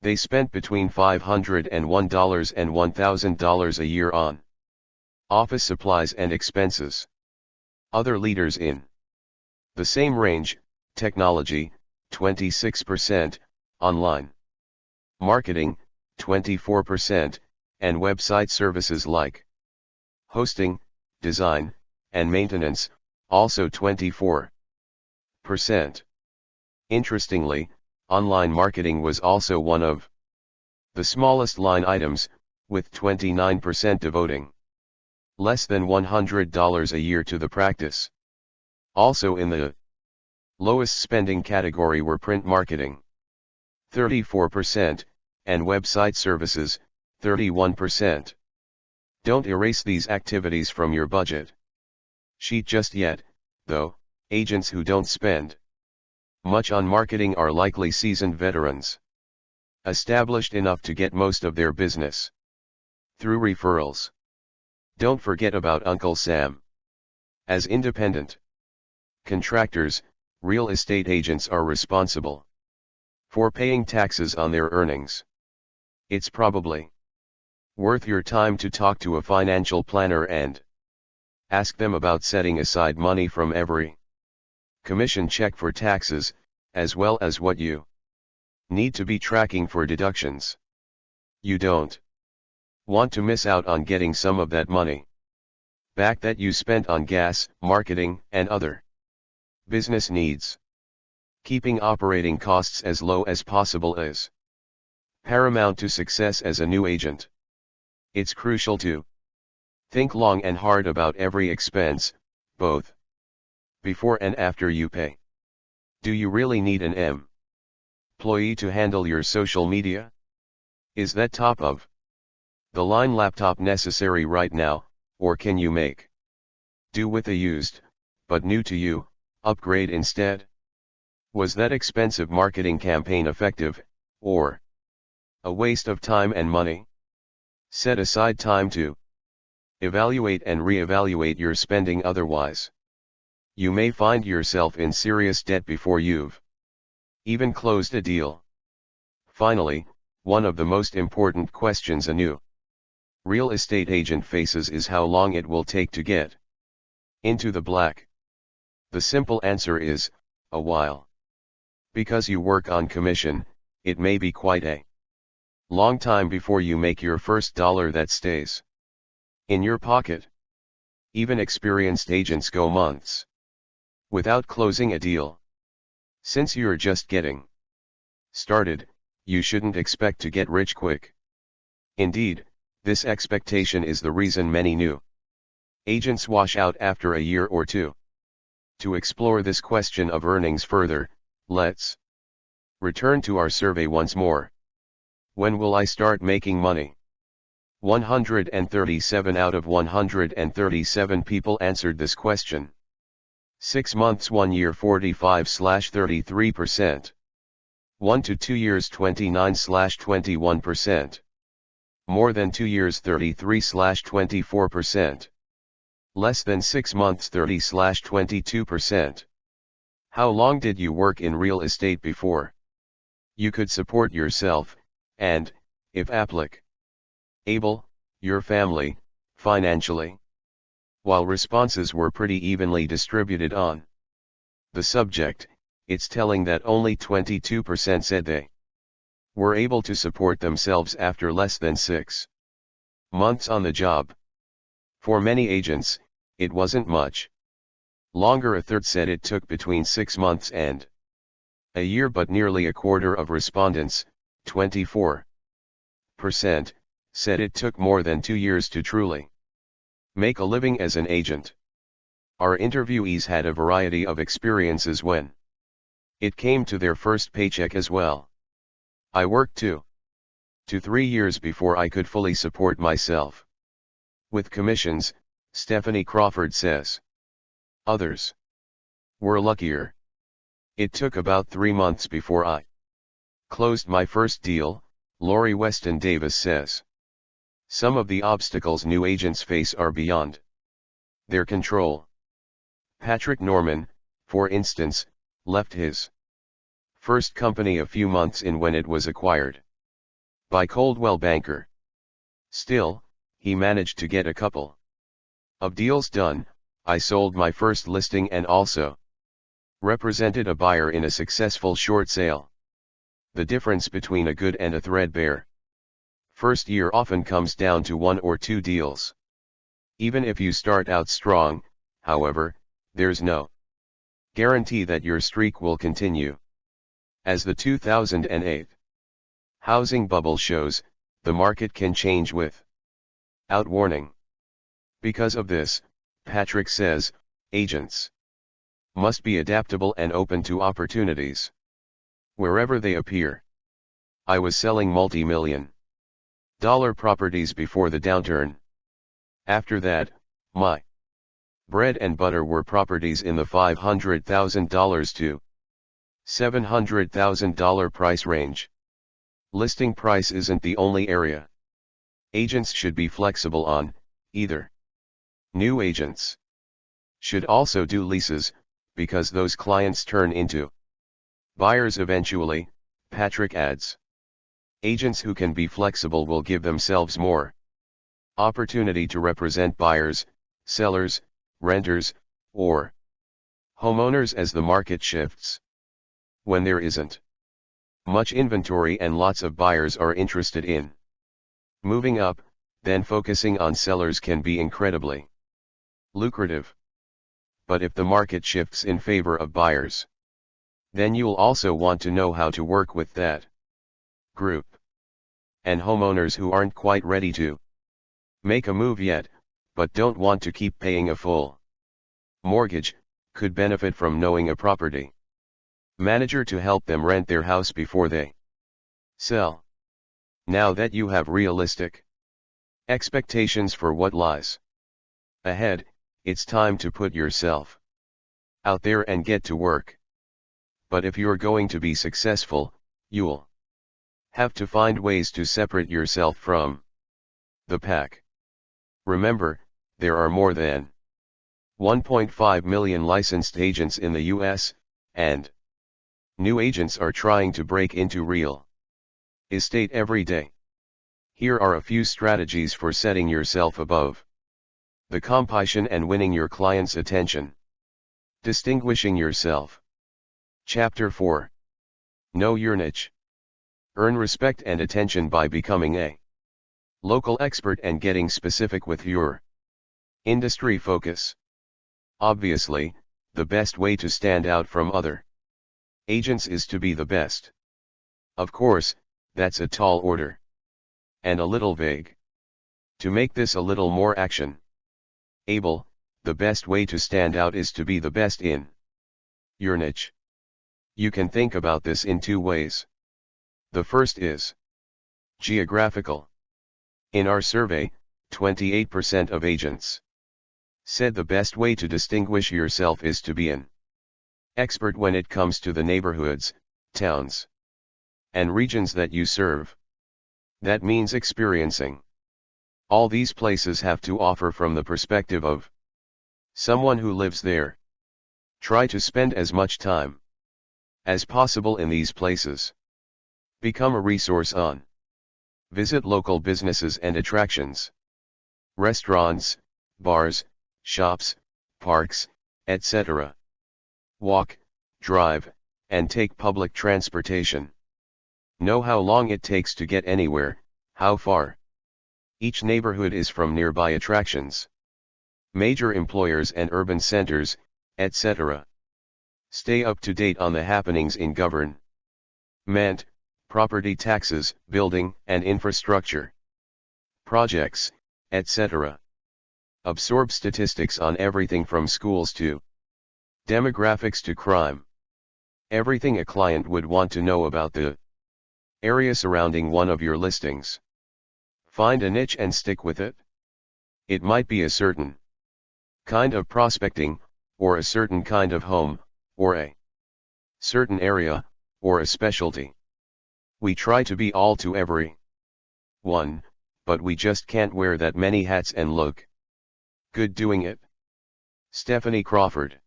[SPEAKER 1] they spent between $501 and $1,000 a year on office supplies and expenses. Other leaders in the same range: technology, 26%, online marketing, 24%, and website services like hosting, design, and maintenance, also 24%. Interestingly, online marketing was also one of the smallest line items, with 29% devoting less than $100 a year to the practice. Also in the lowest spending category were print marketing, 34%, and website services, 31%. Don't erase these activities from your budget sheet just yet, though. Agents who don't spend much on marketing are likely seasoned veterans. Established enough to get most of their business through referrals. Don't forget about Uncle Sam. As independent contractors, real estate agents are responsible for paying taxes on their earnings. It's probably worth your time to talk to a financial planner and ask them about setting aside money from every commission check for taxes, as well as what you need to be tracking for deductions. You don't want to miss out on getting some of that money back that you spent on gas, marketing, and other business needs. Keeping operating costs as low as possible is paramount to success as a new agent. It's crucial to think long and hard about every expense, both before and after you pay. Do you really need an employee to handle your social media? Is that top of the line laptop necessary right now, or can you make do with a used, but new to you, upgrade instead? Was that expensive marketing campaign effective, or a waste of time and money? Set aside time to evaluate and reevaluate your spending, otherwise you may find yourself in serious debt before you've even closed a deal. Finally, one of the most important questions a new real estate agent faces is how long it will take to get into the black. The simple answer is, a while. Because you work on commission, it may be quite a long time before you make your first dollar that stays in your pocket. Even experienced agents go months without closing a deal. Since you're just getting started, you shouldn't expect to get rich quick. Indeed, this expectation is the reason many new agents wash out after a year or two. To explore this question of earnings further, let's return to our survey once more. When will I start making money? 137 out of 137 people answered this question. 6 months, 1 year 45/33%. 1 to 2 years 29/21%. More than 2 years 33/24%. Less than 6 months 30/22%. How long did you work in real estate before you could support yourself, and, if applicable, your family, financially? While responses were pretty evenly distributed on the subject, it's telling that only 22% said they were able to support themselves after less than 6 months on the job. For many agents, it wasn't much longer. A third said it took between 6 months and a year, but nearly a quarter of respondents, 24%, said it took more than 2 years to truly make a living as an agent. Our interviewees had a variety of experiences when it came to their first paycheck as well. I worked 2 to 3 years before I could fully support myself with commissions, Stephanie Crawford says. Others were luckier. It took about 3 months before I closed my first deal, Lori Weston Davis says. Some of the obstacles new agents face are beyond their control. Patrick Norman, for instance, left his first company a few months in when it was acquired by Coldwell Banker. Still, he managed to get a couple of deals done. I sold my first listing and also represented a buyer in a successful short sale. The difference between a good and a threadbare first year often comes down to 1 or 2 deals. Even if you start out strong, however, there's no guarantee that your streak will continue. As the 2008 housing bubble shows, the market can change without warning. Because of this, Patrick says, agents must be adaptable and open to opportunities wherever they appear. I was selling multi-million-dollar properties before the downturn. After that, my bread and butter were properties in the $500,000 to $700,000 price range. Listing price isn't the only area agents should be flexible on, either. New agents should also do leases, because those clients turn into buyers eventually, Patrick adds. Agents who can be flexible will give themselves more opportunity to represent buyers, sellers, renters, or homeowners as the market shifts. When there isn't much inventory and lots of buyers are interested in moving up, then focusing on sellers can be incredibly lucrative. But if the market shifts in favor of buyers, then you'll also want to know how to work with that group. And homeowners who aren't quite ready to make a move yet, but don't want to keep paying a full mortgage, could benefit from knowing a property manager to help them rent their house before they sell. Now that you have realistic expectations for what lies ahead, it's time to put yourself out there and get to work. But if you're going to be successful, you'll have to find ways to separate yourself from the pack. Remember, there are more than 1.5 million licensed agents in the US, and new agents are trying to break into real estate every day. Here are a few strategies for setting yourself above the competition and winning your clients' attention. Distinguishing yourself. Chapter 4. Know your niche. Earn respect and attention by becoming a local expert and getting specific with your industry focus. Obviously, the best way to stand out from other agents is to be the best. Of course, that's a tall order and a little vague. To make this a little more action-able, the best way to stand out is to be the best in your niche. You can think about this in two ways. The first is geographical. In our survey, 28% of agents said the best way to distinguish yourself is to be an expert when it comes to the neighborhoods, towns, and regions that you serve. That means experiencing all these places have to offer from the perspective of someone who lives there. Try to spend as much time as possible in these places. Become a resource on. Visit local businesses and attractions. Restaurants, bars, shops, parks, etc. Walk, drive, and take public transportation. Know how long it takes to get anywhere, how far each neighborhood is from nearby attractions, major employers and urban centers, etc. Stay up to date on the happenings in government, property taxes, building and infrastructure projects, etc. Absorb statistics on everything from schools to demographics to crime. Everything a client would want to know about the area surrounding one of your listings. Find a niche and stick with it. It might be a certain kind of prospecting, or a certain kind of home, or a certain area, or a specialty. We try to be all to every one, but we just can't wear that many hats and look good doing it. Stephanie Crawford.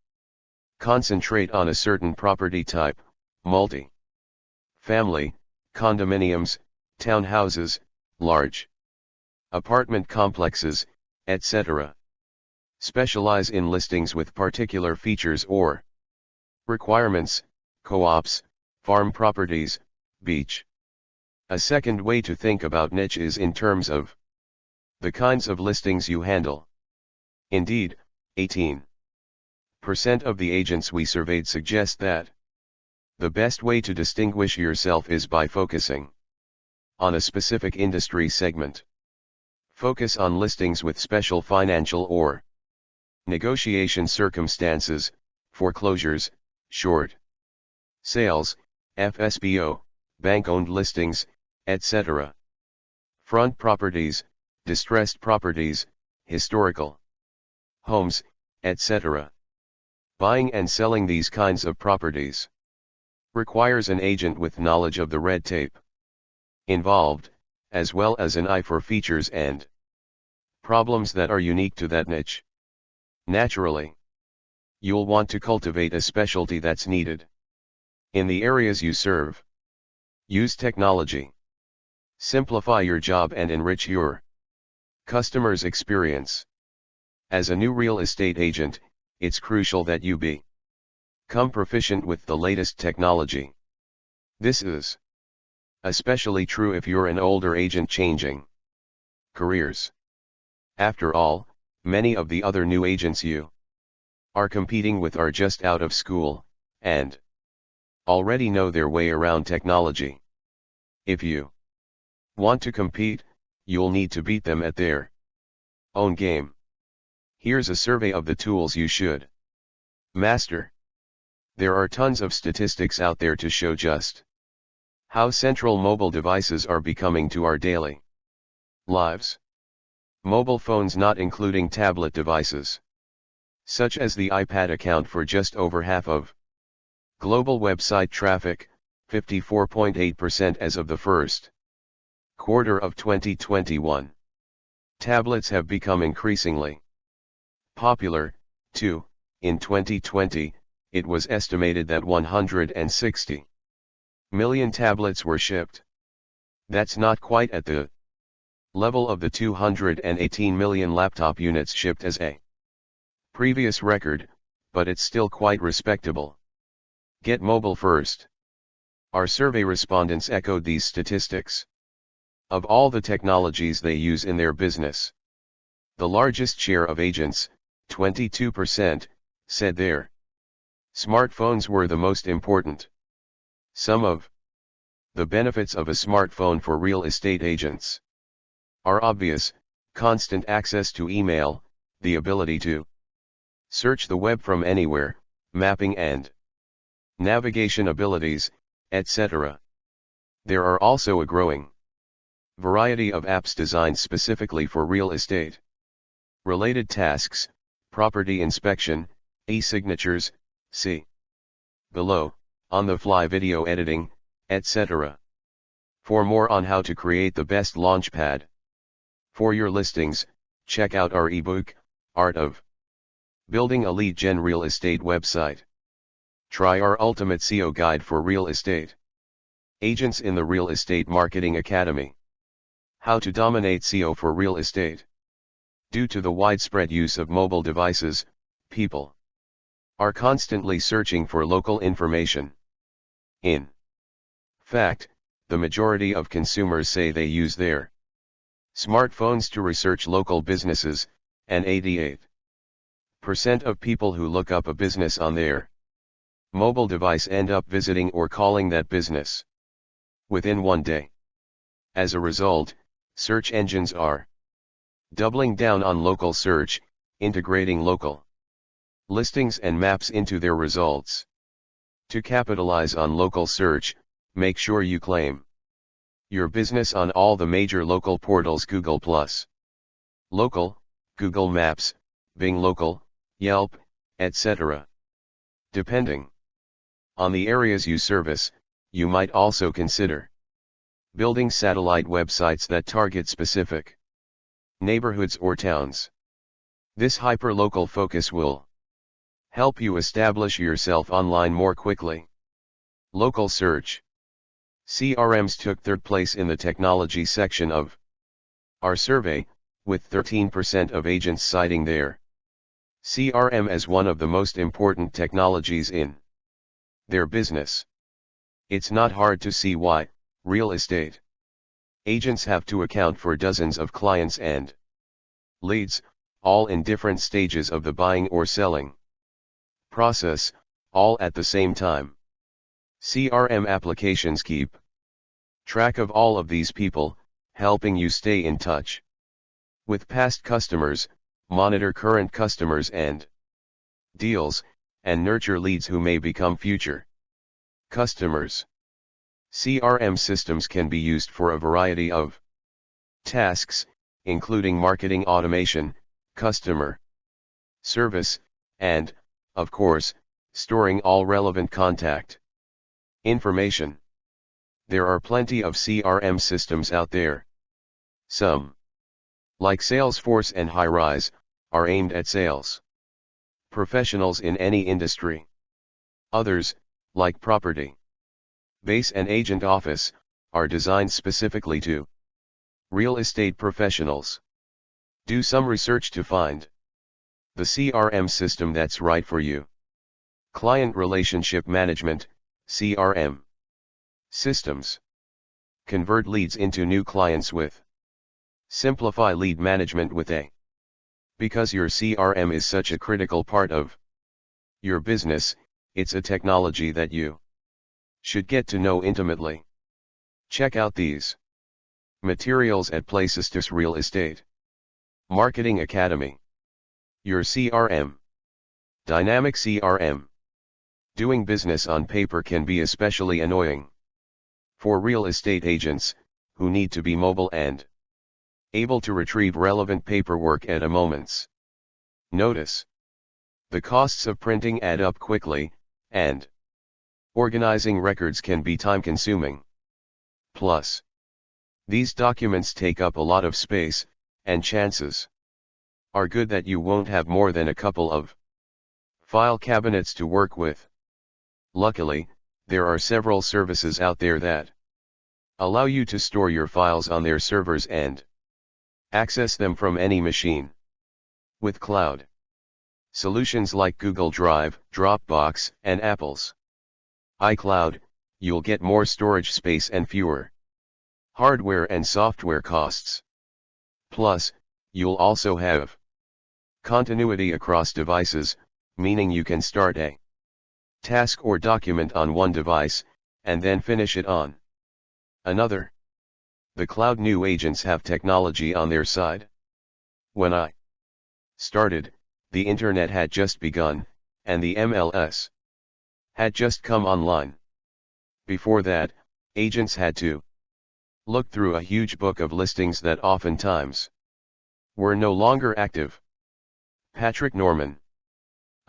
[SPEAKER 1] Concentrate on a certain property type, multi-family, condominiums, townhouses, large apartment complexes, etc. Specialize in listings with particular features or requirements, co-ops, farm properties, beach. A second way to think about niche is in terms of the kinds of listings you handle. Indeed, 18% of the agents we surveyed suggest that the best way to distinguish yourself is by focusing on a specific industry segment. Focus on listings with special financial or negotiation circumstances, foreclosures, short sales, FSBO, bank-owned listings, etc. Front properties, distressed properties, historical homes, etc. Buying and selling these kinds of properties requires an agent with knowledge of the red tape. involved, as well as an eye for features and problems that are unique to that niche. Naturally, you'll want to cultivate a specialty that's needed in the areas you serve. Use technology. Simplify your job and enrich your customer's experience. As a new real estate agent, it's crucial that you become proficient with the latest technology. This is especially true if you're an older agent changing careers. After all, many of the other new agents you are competing with are just out of school, and already know their way around technology. If you want to compete, you'll need to beat them at their own game. Here's a survey of the tools you should master. There are tons of statistics out there to show just how central mobile devices are becoming to our daily lives. Mobile phones, not including tablet devices, such as the iPad, account for just over half of global website traffic, 54.8% as of the first quarter of 2021. Tablets have become increasingly popular, too. In 2020, it was estimated that 160 million tablets were shipped. That's not quite at the level of the 218 million laptop units shipped as a previous record, but it's still quite respectable. Get mobile first. Our survey respondents echoed these statistics. Of all the technologies they use in their business, the largest share of agents, 22%, said their smartphones were the most important. Some of the benefits of a smartphone for real estate agents are obvious: constant access to email, the ability to search the web from anywhere, mapping and navigation abilities, etc. There are also a growing variety of apps designed specifically for real estate related tasks, property inspection, e-signatures, see below, on-the-fly video editing, etc. For more on how to create the best launchpad for your listings, check out our ebook, Art of Building a Lead Gen Real Estate Website. Try our ultimate SEO guide for real estate agents in the Real Estate Marketing Academy. How to dominate SEO for real estate. Due to the widespread use of mobile devices, people are constantly searching for local information. In fact, the majority of consumers say they use their smartphones to research local businesses, and 88% of people who look up a business on their mobile device end up visiting or calling that business within one day. As a result, search engines are doubling down on local search, integrating local listings and maps into their results. To capitalize on local search, make sure you claim your business on all the major local portals: Google+, Local, Google Maps, Bing Local, Yelp, etc. Depending on the areas you service, you might also consider building satellite websites that target specific neighborhoods or towns. This hyper-local focus will help you establish yourself online more quickly. Local search. CRMs took third place in the technology section of our survey, with 13% of agents citing their CRM as one of the most important technologies in their business. It's not hard to see why real estate agents have to account for dozens of clients and leads, all in different stages of the buying or selling process, all at the same time. CRM applications keep track of all of these people, helping you stay in touch with past customers, monitor current customers and deals, and nurture leads who may become future customers. CRM systems can be used for a variety of tasks, including marketing automation, customer service, and, of course, storing all relevant contact information. There are plenty of CRM systems out there. Some, like Salesforce and Highrise, are aimed at sales professionals in any industry. Others, like Property Base and Agent Office, are designed specifically to real estate professionals. Do some research to find the CRM system that's right for you. Client Relationship Management, CRM systems. Convert leads into new clients with. Simplify lead management with a. Because your CRM is such a critical part of your business, it's a technology that you should get to know intimately. Check out these materials at Placistus Real Estate Marketing Academy. Your CRM. Dynamic CRM. Doing business on paper can be especially annoying for real estate agents, who need to be mobile and able to retrieve relevant paperwork at a moment's notice. The costs of printing add up quickly, and organizing records can be time-consuming. Plus, these documents take up a lot of space, and chances are good that you won't have more than a couple of file cabinets to work with. Luckily, there are several services out there that allow you to store your files on their servers and access them from any machine. With cloud solutions like Google Drive, Dropbox, and Apple's iCloud, you'll get more storage space and fewer hardware and software costs. Plus, you'll also have continuity across devices, meaning you can start a task or document on one device, and then finish it on another. The cloud new agents have technology on their side. When I started, the internet had just begun, and the MLS had just come online. Before that, agents had to look through a huge book of listings that oftentimes were no longer active. Patrick Norman.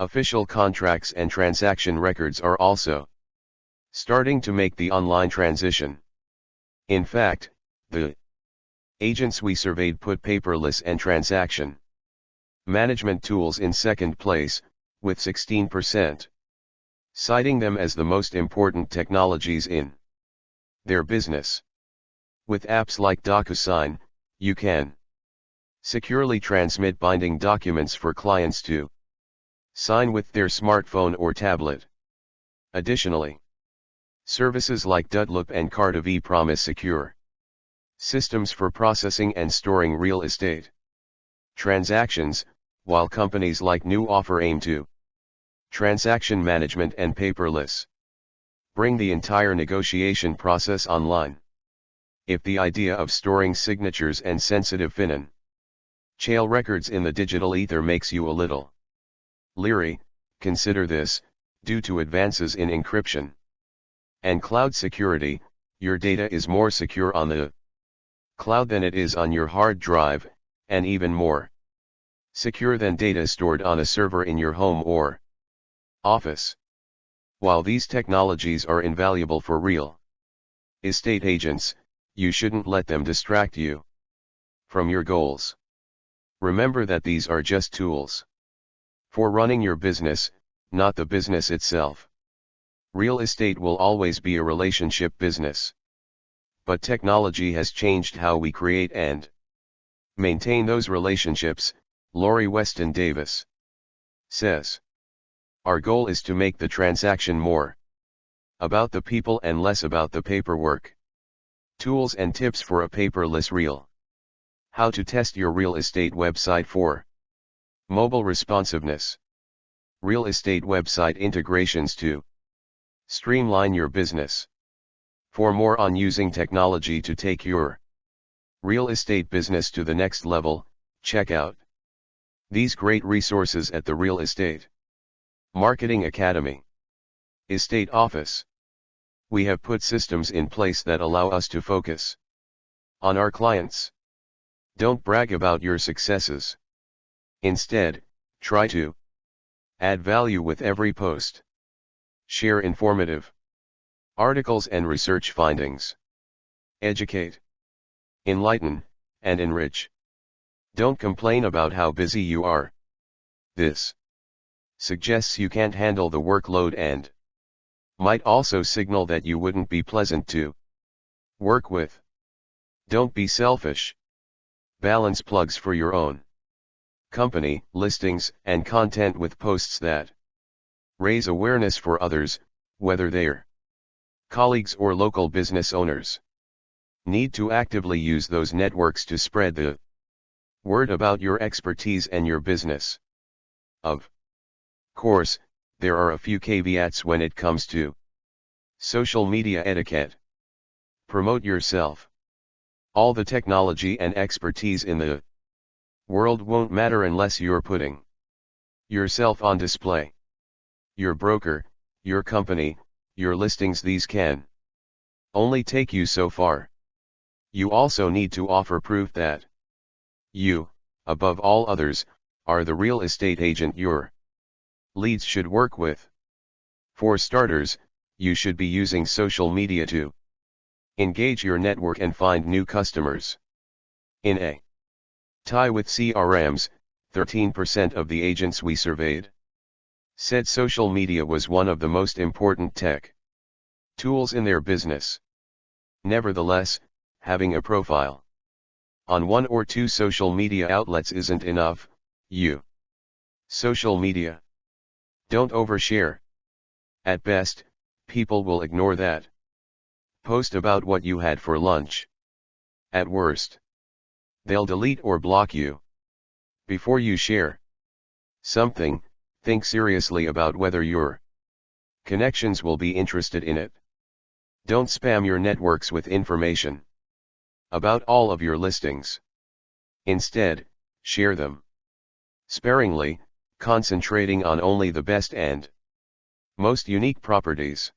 [SPEAKER 1] Official contracts and transaction records are also starting to make the online transition. In fact, the agents we surveyed put paperless and transaction management tools in second place, with 16%, citing them as the most important technologies in their business. With apps like DocuSign, you can securely transmit binding documents for clients to sign with their smartphone or tablet. Additionally, services like Dudloop and Cardiv promise secure systems for processing and storing real estate transactions, while companies like New Offer aim to transaction management and paperless. Bring the entire negotiation process online. If the idea of storing signatures and sensitive financial records in the digital ether makes you a little leery, consider this: due to advances in encryption and cloud security, your data is more secure on the cloud than it is on your hard drive, and even more secure than data stored on a server in your home or office. While these technologies are invaluable for real estate agents, you shouldn't let them distract you from your goals. Remember that these are just tools for running your business, not the business itself. Real estate will always be a relationship business. But technology has changed how we create and maintain those relationships, Lori Weston Davis says. Our goal is to make the transaction more about the people and less about the paperwork. Tools and tips for a paperless real. How to test your real estate website for mobile responsiveness. Real estate website integrations to streamline your business. For more on using technology to take your real estate business to the next level, check out these great resources at the Real Estate Marketing Academy. Estate Office. We have put systems in place that allow us to focus on our clients. Don't brag about your successes. Instead, try to add value with every post. Share informative Articles and research findings. Educate, enlighten, and enrich. Don't complain about how busy you are. This suggests you can't handle the workload and might also signal that you wouldn't be pleasant to work with. Don't be selfish. Balance plugs for your own company, listings, and content with posts that raise awareness for others, whether they're colleagues or local business owners. Need to actively use those networks to spread the word about your expertise and your business. Of course, there are a few caveats when it comes to social media etiquette. Promote yourself. All the technology and expertise in the world won't matter unless you're putting yourself on display. Your broker, your company, your listings, these can only take you so far. You also need to offer proof that you, above all others, are the real estate agent your leads should work with. For starters, you should be using social media to engage your network and find new customers. In a tie with CRMs, 13% of the agents we surveyed said social media was one of the most important tech tools in their business. Nevertheless, having a profile on one or two social media outlets isn't enough. Social media. Don't overshare. At best, people will ignore that post about what you had for lunch. At worst, they'll delete or block you. Before you share something, think seriously about whether your connections will be interested in it. Don't spam your networks with information about all of your listings. Instead, share them sparingly, concentrating on only the best and most unique properties.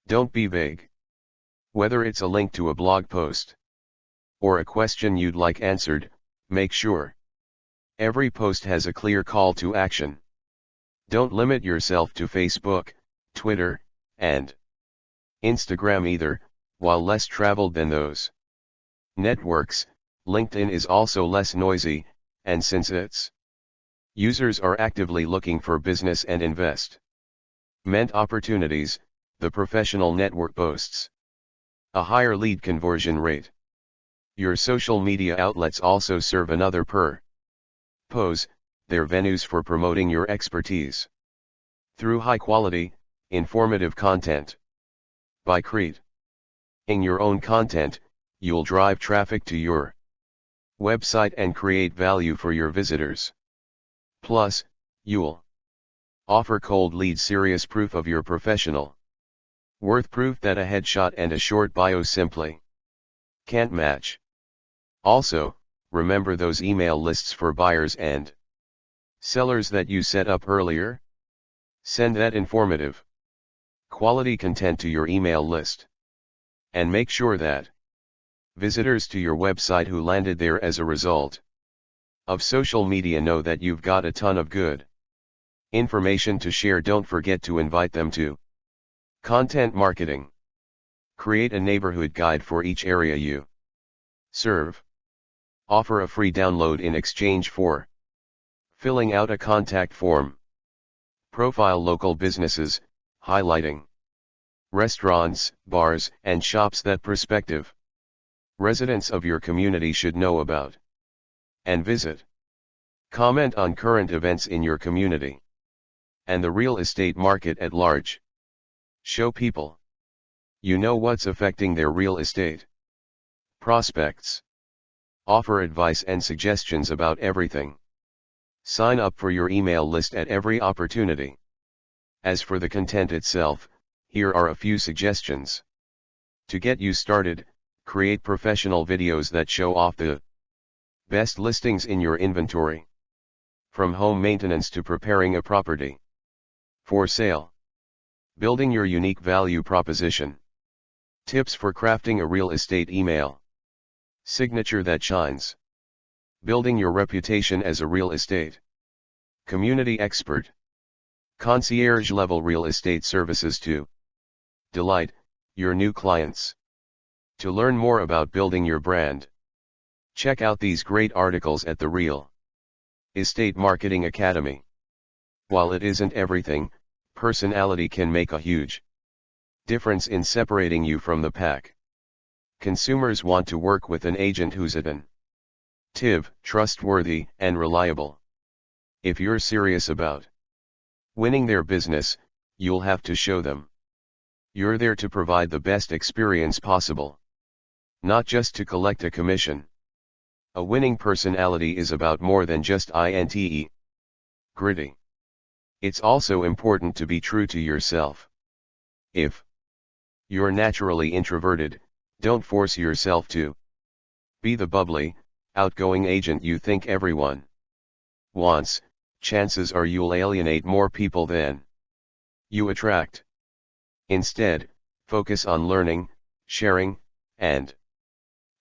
[SPEAKER 1] Don't be vague. Whether it's a link to a blog post or a question you'd like answered, make sure every post has a clear call to action. Don't limit yourself to Facebook, Twitter, and Instagram either, while less traveled than those networks. LinkedIn is also less noisy, and since its users are actively looking for business and investment opportunities, the professional network boasts a higher lead conversion rate. Your social media outlets also serve another purpose. They're venues for promoting your expertise through high-quality, informative content. By creating your own content, you'll drive traffic to your website and create value for your visitors. Plus, you'll offer cold leads serious proof of your professional worth, proof that a headshot and a short bio simply can't match. Also, remember those email lists for buyers and sellers that you set up earlier? Send that informative, quality content to your email list. And make sure that visitors to your website who landed there as a result of social media know that you've got a ton of good information to share. Don't forget to invite them to content marketing. Create a neighborhood guide for each area you serve. Offer a free download in exchange for filling out a contact form. Profile local businesses, highlighting restaurants, bars, and shops that prospective residents of your community should know about and visit. Comment on current events in your community and the real estate market at large. Show people you know what's affecting their real estate prospects. Offer advice and suggestions about everything. Sign up for your email list at every opportunity. As for the content itself, here are a few suggestions. To get you started, create professional videos that show off the best listings in your inventory. From home maintenance to preparing a property for sale. Building your unique value proposition. Tips for crafting a real estate email signature that shines. Building your reputation as a real estate community expert. Concierge level real estate services to delight, your new clients. To learn more about building your brand, check out these great articles at the Real Estate Marketing Academy. While it isn't everything, personality can make a huge difference in separating you from the pack. Consumers want to work with an agent who's attentive, trustworthy, and reliable. If you're serious about winning their business, you'll have to show them you're there to provide the best experience possible, not just to collect a commission. A winning personality is about more than just gritty. It's also important to be true to yourself. If you're naturally introverted, don't force yourself to be the bubbly, outgoing agent you think everyone wants. Chances are you'll alienate more people than you attract. Instead, focus on learning, sharing, and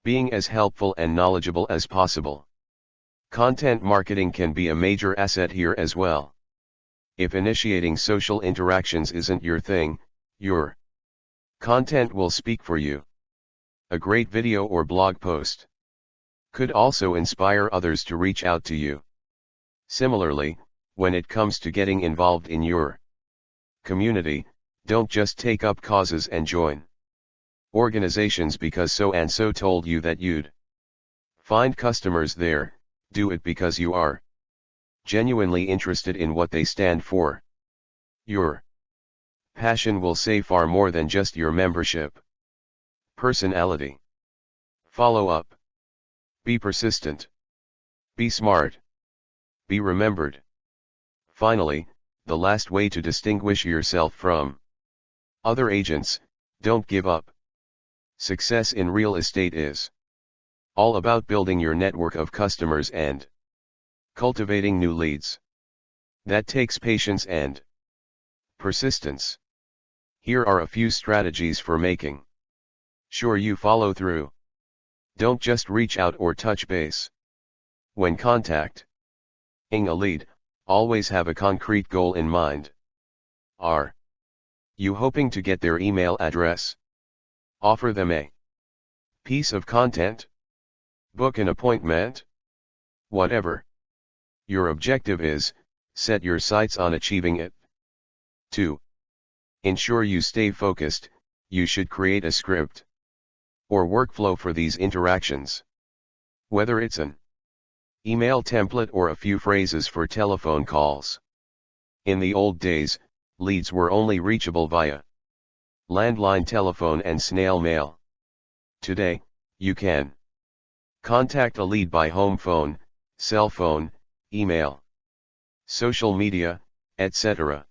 [SPEAKER 1] being as helpful and knowledgeable as possible. Content marketing can be a major asset here as well. If initiating social interactions isn't your thing, your content will speak for you. A great video or blog post could also inspire others to reach out to you. Similarly, when it comes to getting involved in your community, don't just take up causes and join organizations because so and so told you that you'd find customers there. Do it because you are genuinely interested in what they stand for. Your passion will say far more than just your membership. Personality. Follow up. Be persistent. Be smart. Be remembered. Finally, the last way to distinguish yourself from other agents: don't give up. Success in real estate is all about building your network of customers and cultivating new leads. That takes patience and persistence. Here are a few strategies for making sure you follow through. Don't just reach out or touch base. When contacting a lead, always have a concrete goal in mind. Are you hoping to get their email address? Offer them a piece of content? Book an appointment? Whatever your objective is, set your sights on achieving it. 2. Ensure you stay focused. You should create a script or workflow for these interactions. Whether it's an email template or a few phrases for telephone calls. In the old days, leads were only reachable via landline telephone and snail mail. Today, you can contact a lead by home phone, cell phone, email, social media, etc.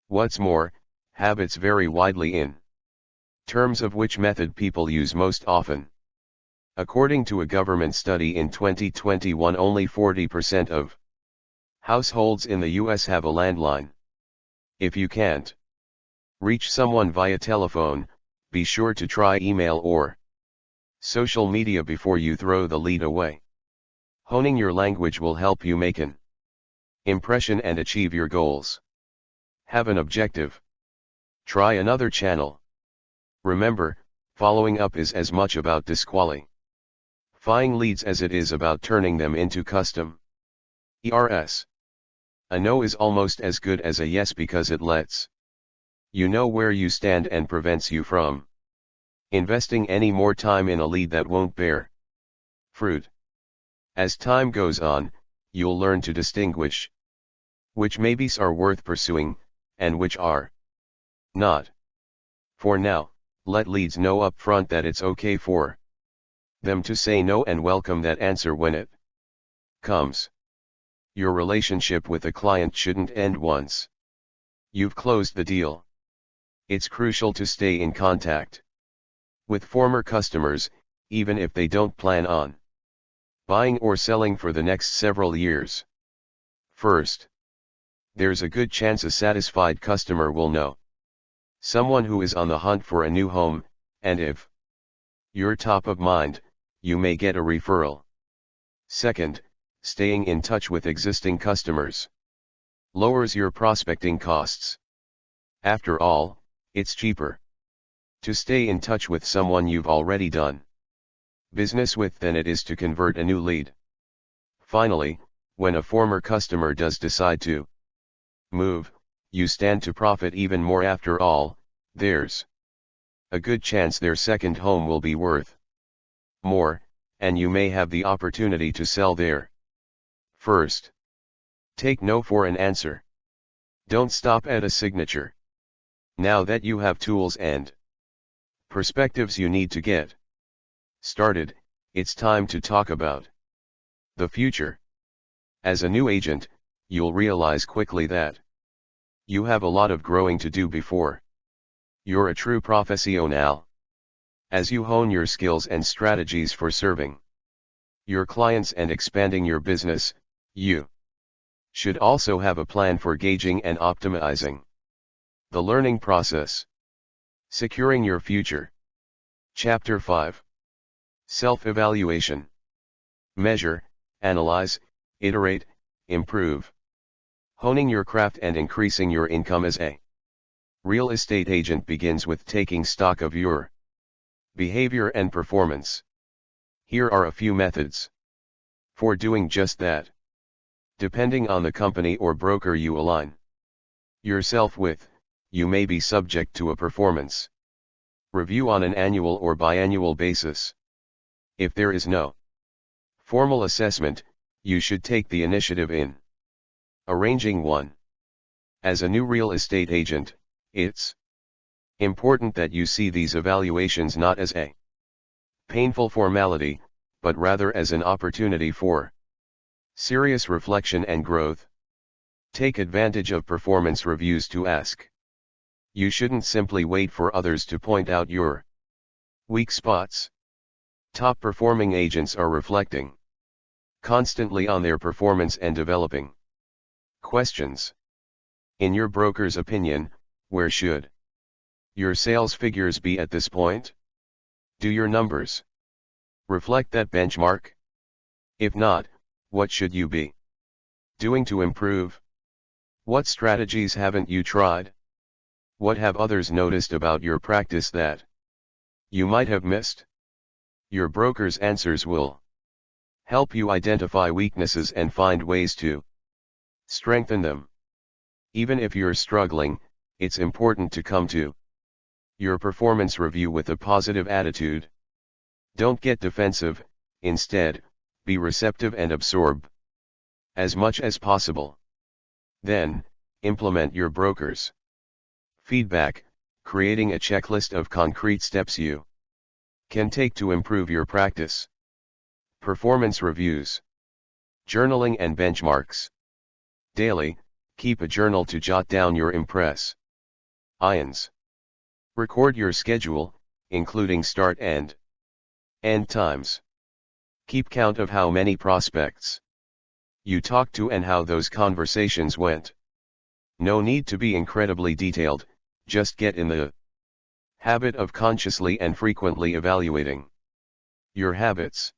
[SPEAKER 1] What's more, habits vary widely in terms of which method people use most often. According to a government study in 2021, only 40% of households in the US have a landline. If you can't reach someone via telephone, be sure to try email or social media before you throw the lead away. Honing your language will help you make an impression and achieve your goals. Have an objective. Try another channel. Remember, following up is as much about disqualifying leads as it is about turning them into customers. A no is almost as good as a yes because it lets you know where you stand and prevents you from investing any more time in a lead that won't bear fruit. As time goes on, you'll learn to distinguish which maybes are worth pursuing, and which are not. For now, let leads know up front that it's okay for them to say no and welcome that answer when it comes. Your relationship with a client shouldn't end once you've closed the deal. It's crucial to stay in contact with former customers, even if they don't plan on buying or selling for the next several years. First, there's a good chance a satisfied customer will know someone who is on the hunt for a new home, and if you're top of mind, you may get a referral. Second, staying in touch with existing customers lowers your prospecting costs. After all, it's cheaper to stay in touch with someone you've already done business with than it is to convert a new lead. Finally, when a former customer does decide to move, you stand to profit even more. After all, there's a good chance their second home will be worth more, and you may have the opportunity to sell their first. Take no for an answer. Don't stop at a signature. Now that you have tools and perspectives you need to get started, it's time to talk about the future. As a new agent, you'll realize quickly that you have a lot of growing to do before you're a true professional. As you hone your skills and strategies for serving your clients and expanding your business, you should also have a plan for gauging and optimizing the learning process. Securing your future. Chapter 5. Self-evaluation. Measure, analyze, iterate, improve. Honing your craft and increasing your income as a real estate agent begins with taking stock of your behavior and performance. Here are a few methods for doing just that. Depending on the company or broker you align yourself with, you may be subject to a performance review on an annual or biannual basis. If there is no formal assessment, you should take the initiative in arranging one. As a new real estate agent, it's important that you see these evaluations not as a painful formality, but rather as an opportunity for serious reflection and growth. Take advantage of performance reviews to ask. You shouldn't simply wait for others to point out your weak spots. Top performing agents are reflecting constantly on their performance and developing questions. In your broker's opinion, where should your sales figures be at this point? Do your numbers reflect that benchmark? If not, what should you be doing to improve? What strategies haven't you tried? What have others noticed about your practice that you might have missed? Your broker's answers will help you identify weaknesses and find ways to strengthen them. Even if you're struggling, it's important to come to your performance review with a positive attitude. Don't get defensive, instead, be receptive and absorb as much as possible. Then, implement your broker's feedback, creating a checklist of concrete steps you can take to improve your practice. Performance reviews. Journaling and benchmarks. Daily, keep a journal to jot down your impressions. Record your schedule, including start and end times. Keep count of how many prospects you talked to and how those conversations went. No need to be incredibly detailed, just get in the habit of consciously and frequently evaluating your habits.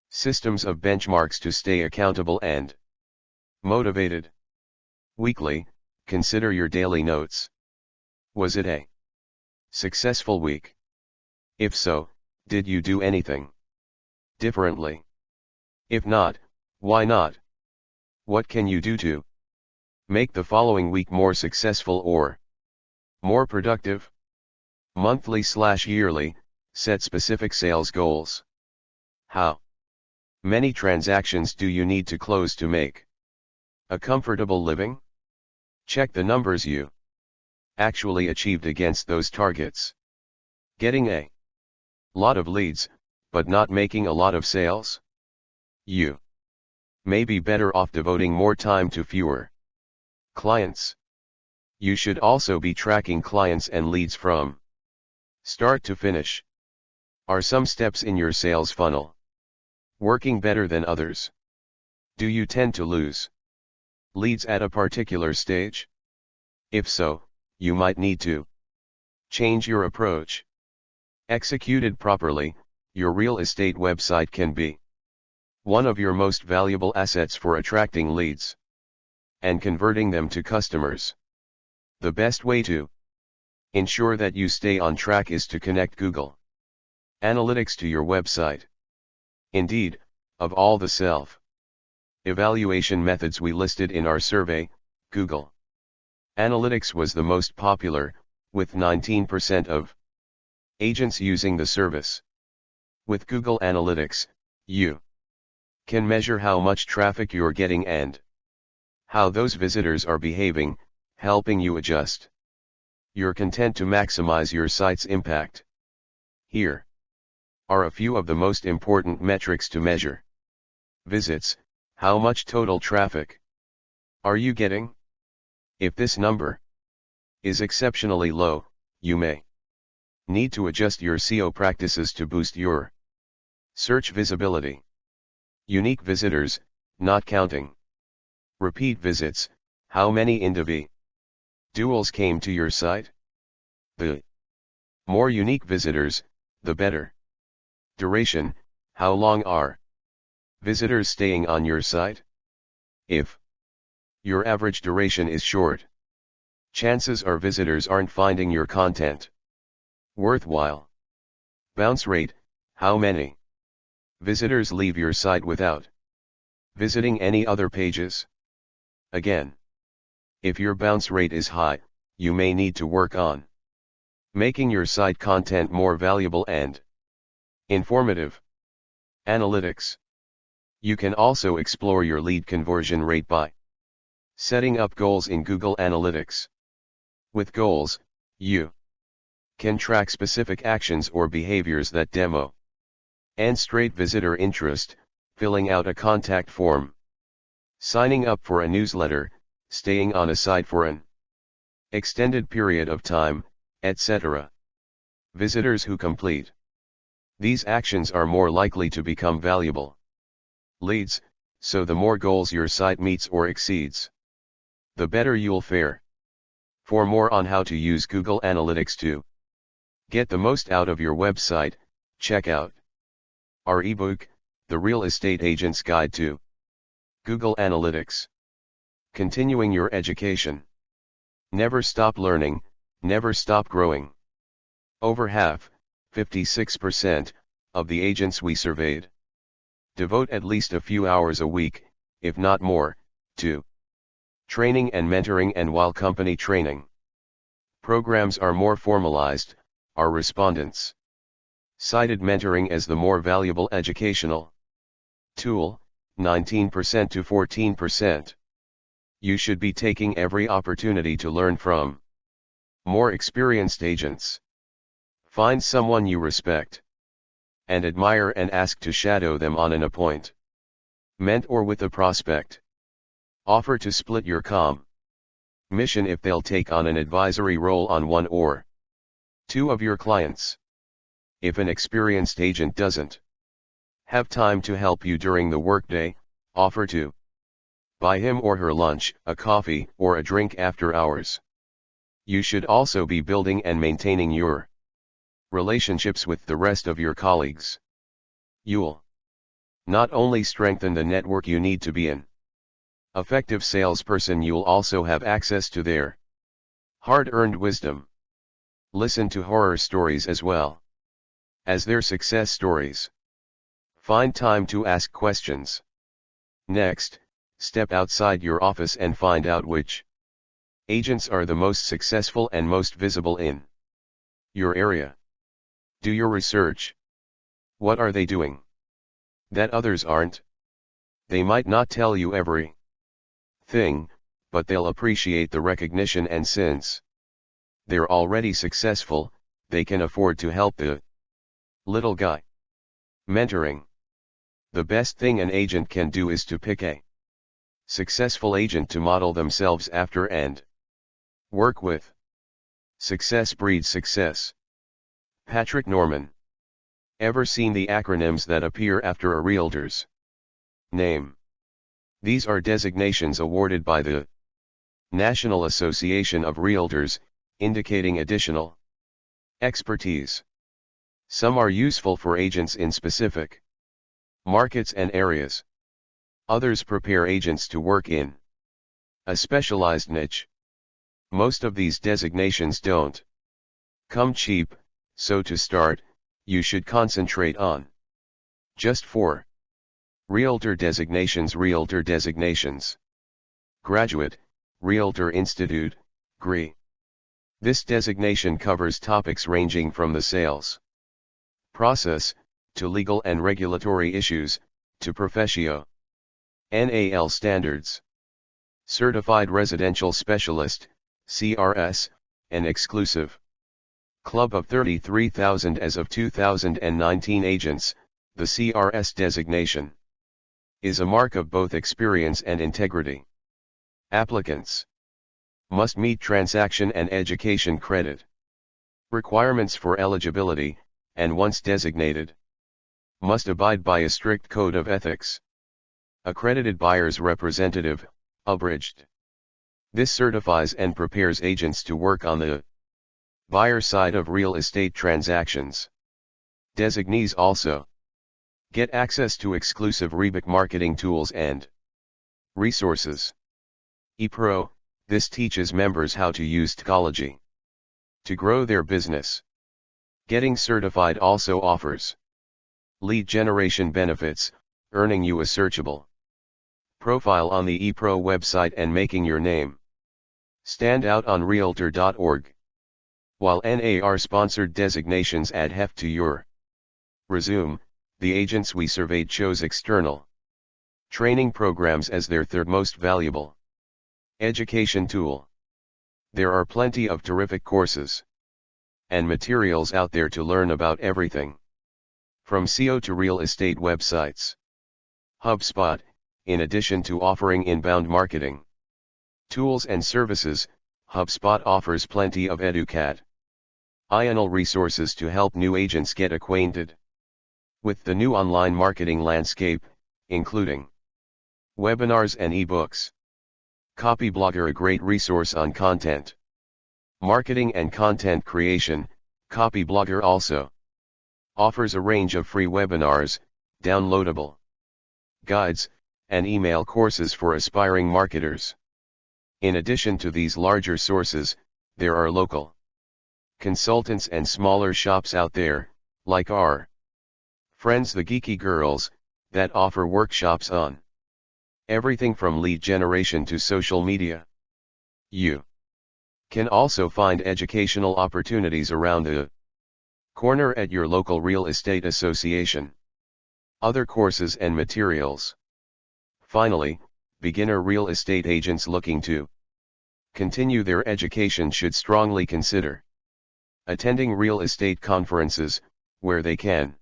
[SPEAKER 1] Systems of benchmarks to stay accountable and motivated. Weekly, consider your daily notes. Was it a successful week? If so, did you do anything differently? If not, why not? What can you do to make the following week more successful or more productive? Monthly/yearly, set specific sales goals. How many transactions do you need to close to make a comfortable living? Check the numbers you actually achieved against those targets. Getting a lot of leads, but not making a lot of sales? You may be better off devoting more time to fewer clients. You should also be tracking clients and leads from start to finish. Are some steps in your sales funnel working better than others? Do you tend to lose leads at a particular stage? If so, you might need to change your approach. Executed properly, your real estate website can be one of your most valuable assets for attracting leads and converting them to customers. The best way to Ensure that you stay on track is to connect Google Analytics to your website. Indeed, of all the self-evaluation methods we listed in our survey, Google Analytics was the most popular, with 19% of agents using the service. With Google Analytics, you can measure how much traffic you're getting and how those visitors are behaving, helping you adjust your content to maximize your site's impact. Here are a few of the most important metrics to measure. Visits: how much total traffic are you getting? If this number is exceptionally low, you may need to adjust your SEO practices to boost your search visibility. Unique visitors, not counting repeat visits: how many individuals came to your site? The more unique visitors, the better. Duration: how long are visitors staying on your site? If your average duration is short, chances are visitors aren't finding your content worthwhile. Bounce rate: how many visitors leave your site without visiting any other pages? Again, if your bounce rate is high, you may need to work on making your site content more valuable and informative. Analytics: you can also explore your lead conversion rate by setting up goals in Google Analytics. With goals, you can track specific actions or behaviors that demonstrate visitor interest: filling out a contact form, signing up for a newsletter, staying on a site for an extended period of time, etc. Visitors who complete these actions are more likely to become valuable leads, so the more goals your site meets or exceeds, the better you'll fare. For more on how to use Google Analytics to get the most out of your website, check out our ebook, The Real Estate Agent's Guide to Google Analytics. Continuing your education. Never stop learning, never stop growing. Over half, 56%, of the agents we surveyed devote at least a few hours a week, if not more, to training and mentoring, and while company training programs are more formalized, our respondents cited mentoring as the more valuable educational tool, 19% to 14%. You should be taking every opportunity to learn from more experienced agents. Find someone you respect and admire and ask to shadow them on an appointment or with a prospect. Offer to split your commission if they'll take on an advisory role on one or two of your clients. If an experienced agent doesn't have time to help you during the workday, offer to buy him or her lunch, a coffee, or a drink after hours. You should also be building and maintaining your relationships with the rest of your colleagues. You'll not only strengthen the network you need to be an effective salesperson, you'll also have access to their hard-earned wisdom. Listen to horror stories as well as their success stories. Find time to ask questions. Next, step outside your office and find out which agents are the most successful and most visible in your area. Do your research. What are they doing that others aren't? They might not tell you everything, but they'll appreciate the recognition, and since they're already successful, they can afford to help the little guy. Mentoring. The best thing an agent can do is to pick a successful agent to model themselves after and work with. Success breeds success. Patrick Norman. Ever seen the acronyms that appear after a realtor's name? These are designations awarded by the National Association of Realtors, indicating additional expertise. Some are useful for agents in specific markets and areas. Others prepare agents to work in a specialized niche. Most of these designations don't come cheap, so to start, you should concentrate on just 4 Realtor designations. Realtor designations. Graduate, Realtor Institute, GRI. This designation covers topics ranging from the sales process, to legal and regulatory issues, to Professio NAL standards. Certified Residential Specialist, CRS, an exclusive club of 33,000 as of 2019 agents. The CRS designation is a mark of both experience and integrity. Applicants must meet transaction and education credit requirements for eligibility, and once designated, must abide by a strict code of ethics. Accredited Buyer's Representative, abridged. This certifies and prepares agents to work on the buyer side of real estate transactions. Designees also get access to exclusive REBIC marketing tools and resources. ePro, this teaches members how to use technology to grow their business. Getting certified also offers lead generation benefits, earning you a searchable profile on the ePro website and making your name stand out on Realtor.org. While NAR-sponsored designations add heft to your resume, the agents we surveyed chose external training programs as their third most valuable education tool. There are plenty of terrific courses and materials out there to learn about everything from SEO to real estate websites. HubSpot, in addition to offering inbound marketing tools and services, HubSpot offers plenty of educational resources to help new agents get acquainted with the new online marketing landscape, including webinars and ebooks. Copyblogger, a great resource on content marketing and content creation. Copyblogger also offers a range of free webinars, downloadable guides, and email courses for aspiring marketers. In addition to these larger sources, there are local consultants and smaller shops out there, like our friends the Geeky Girls, that offer workshops on everything from lead generation to social media. You can also find educational opportunities around the corner at your local real estate association. Other courses and materials. Finally, beginner real estate agents looking to continue their education should strongly consider attending real estate conferences, where they can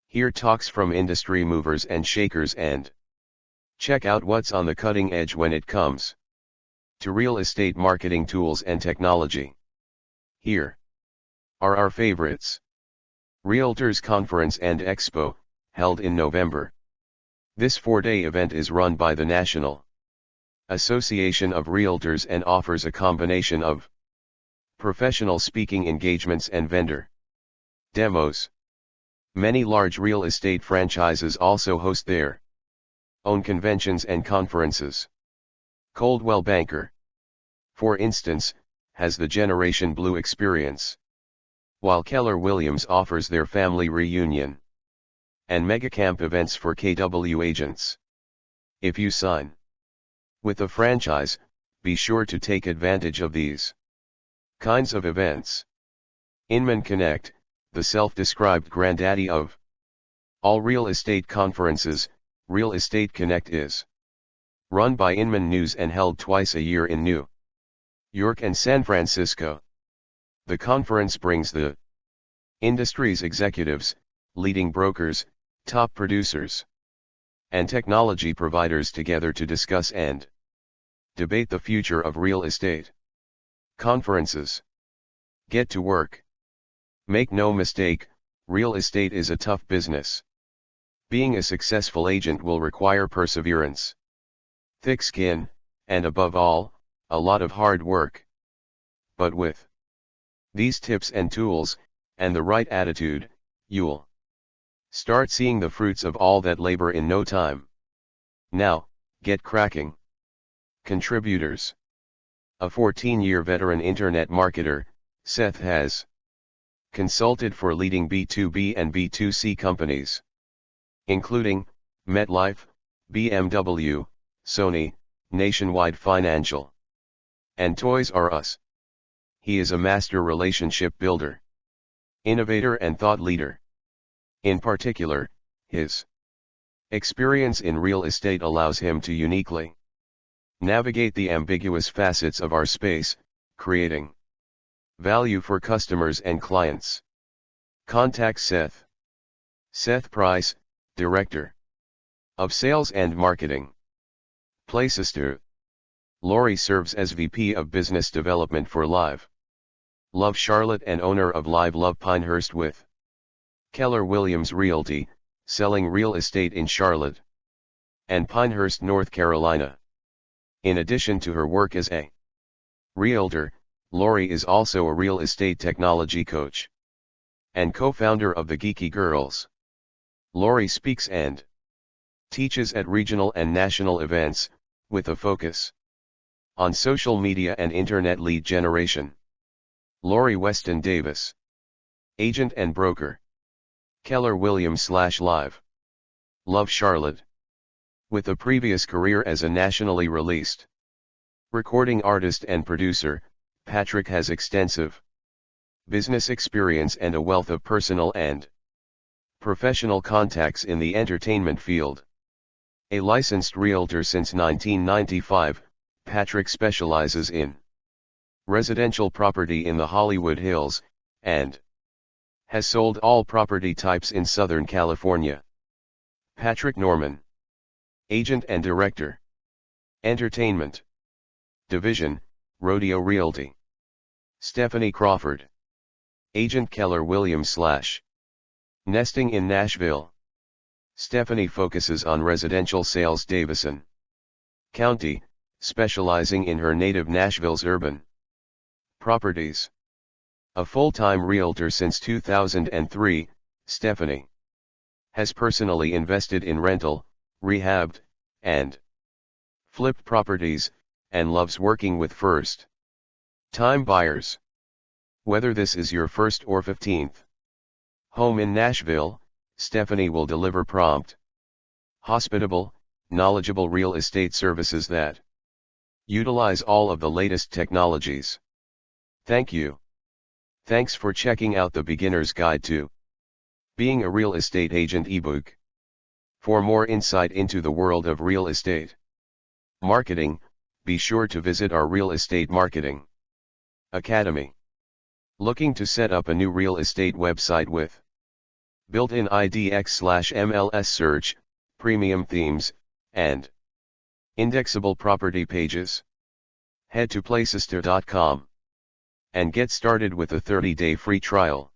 [SPEAKER 1] hear talks from industry movers and shakers and check out what's on the cutting edge when it comes to real estate marketing tools and technology. Here are our favorites. Realtors Conference and Expo, held in November. This 4-day event is run by the National Association of Realtors and offers a combination of professional speaking engagements and vendor demos. Many large real estate franchises also host their own conventions and conferences. Coldwell Banker, for instance, has the Generation Blue experience, while Keller Williams offers their family reunion and megacamp events for KW agents. If you sign with a franchise, be sure to take advantage of these kinds of events. Inman Connect, the self-described granddaddy of all real estate conferences, Real Estate Connect is run by Inman News and held twice a year in New York and San Francisco. The conference brings the industry's executives, leading brokers, top producers, and technology providers together to discuss and debate the future of real estate. Conferences. Get to work. Make no mistake, real estate is a tough business. Being a successful agent will require perseverance, thick skin, and above all, a lot of hard work. But with these tips and tools, and the right attitude, you'll start seeing the fruits of all that labor in no time. Now, get cracking. Contributors. A 14-year veteran internet marketer, Seth has Consulted for leading B2B and B2C companies, including MetLife, BMW, Sony, Nationwide Financial, and Toys R Us. He is a master relationship builder, innovator and thought leader. In particular, his experience in real estate allows him to uniquely navigate the ambiguous facets of our space, creating value for customers and clients. Contact Seth. Seth Price, Director of Sales and Marketing. Places. Lori serves as VP of Business Development for Live Love Charlotte and owner of Live Love Pinehurst with Keller Williams Realty, selling real estate in Charlotte and Pinehurst, North Carolina. In addition to her work as a realtor, Lori is also a real estate technology coach and co-founder of the Geeky Girls. Lori speaks and teaches at regional and national events, with a focus on social media and internet lead generation. Lori Weston Davis, agent and broker, Keller Williams / Live Love Charlotte. With a previous career as a nationally released recording artist and producer, Patrick has extensive business experience and a wealth of personal and professional contacts in the entertainment field. A licensed realtor since 1995, Patrick specializes in residential property in the Hollywood Hills, and has sold all property types in Southern California. Patrick Norman, agent and director, entertainment division, Rodeo Realty. Stephanie Crawford, agent, Keller Williams / Nesting in Nashville. Stephanie focuses on residential sales Davison County, specializing in her native Nashville's urban properties. A full-time realtor since 2003, Stephanie has personally invested in rental, rehabbed, and flipped properties, and loves working with first-time buyers. Whether this is your first or 15th home in Nashville, Stephanie will deliver prompt, hospitable, knowledgeable real estate services that utilize all of the latest technologies. Thank you. Thanks for checking out the Beginner's Guide to Being a Real Estate Agent ebook. For more insight into the world of real estate marketing, be sure to visit our Real Estate Marketing Academy. Looking to set up a new real estate website with built-in IDX/MLS search, premium themes, and indexable property pages? Head to Places2.com and get started with a 30-day free trial.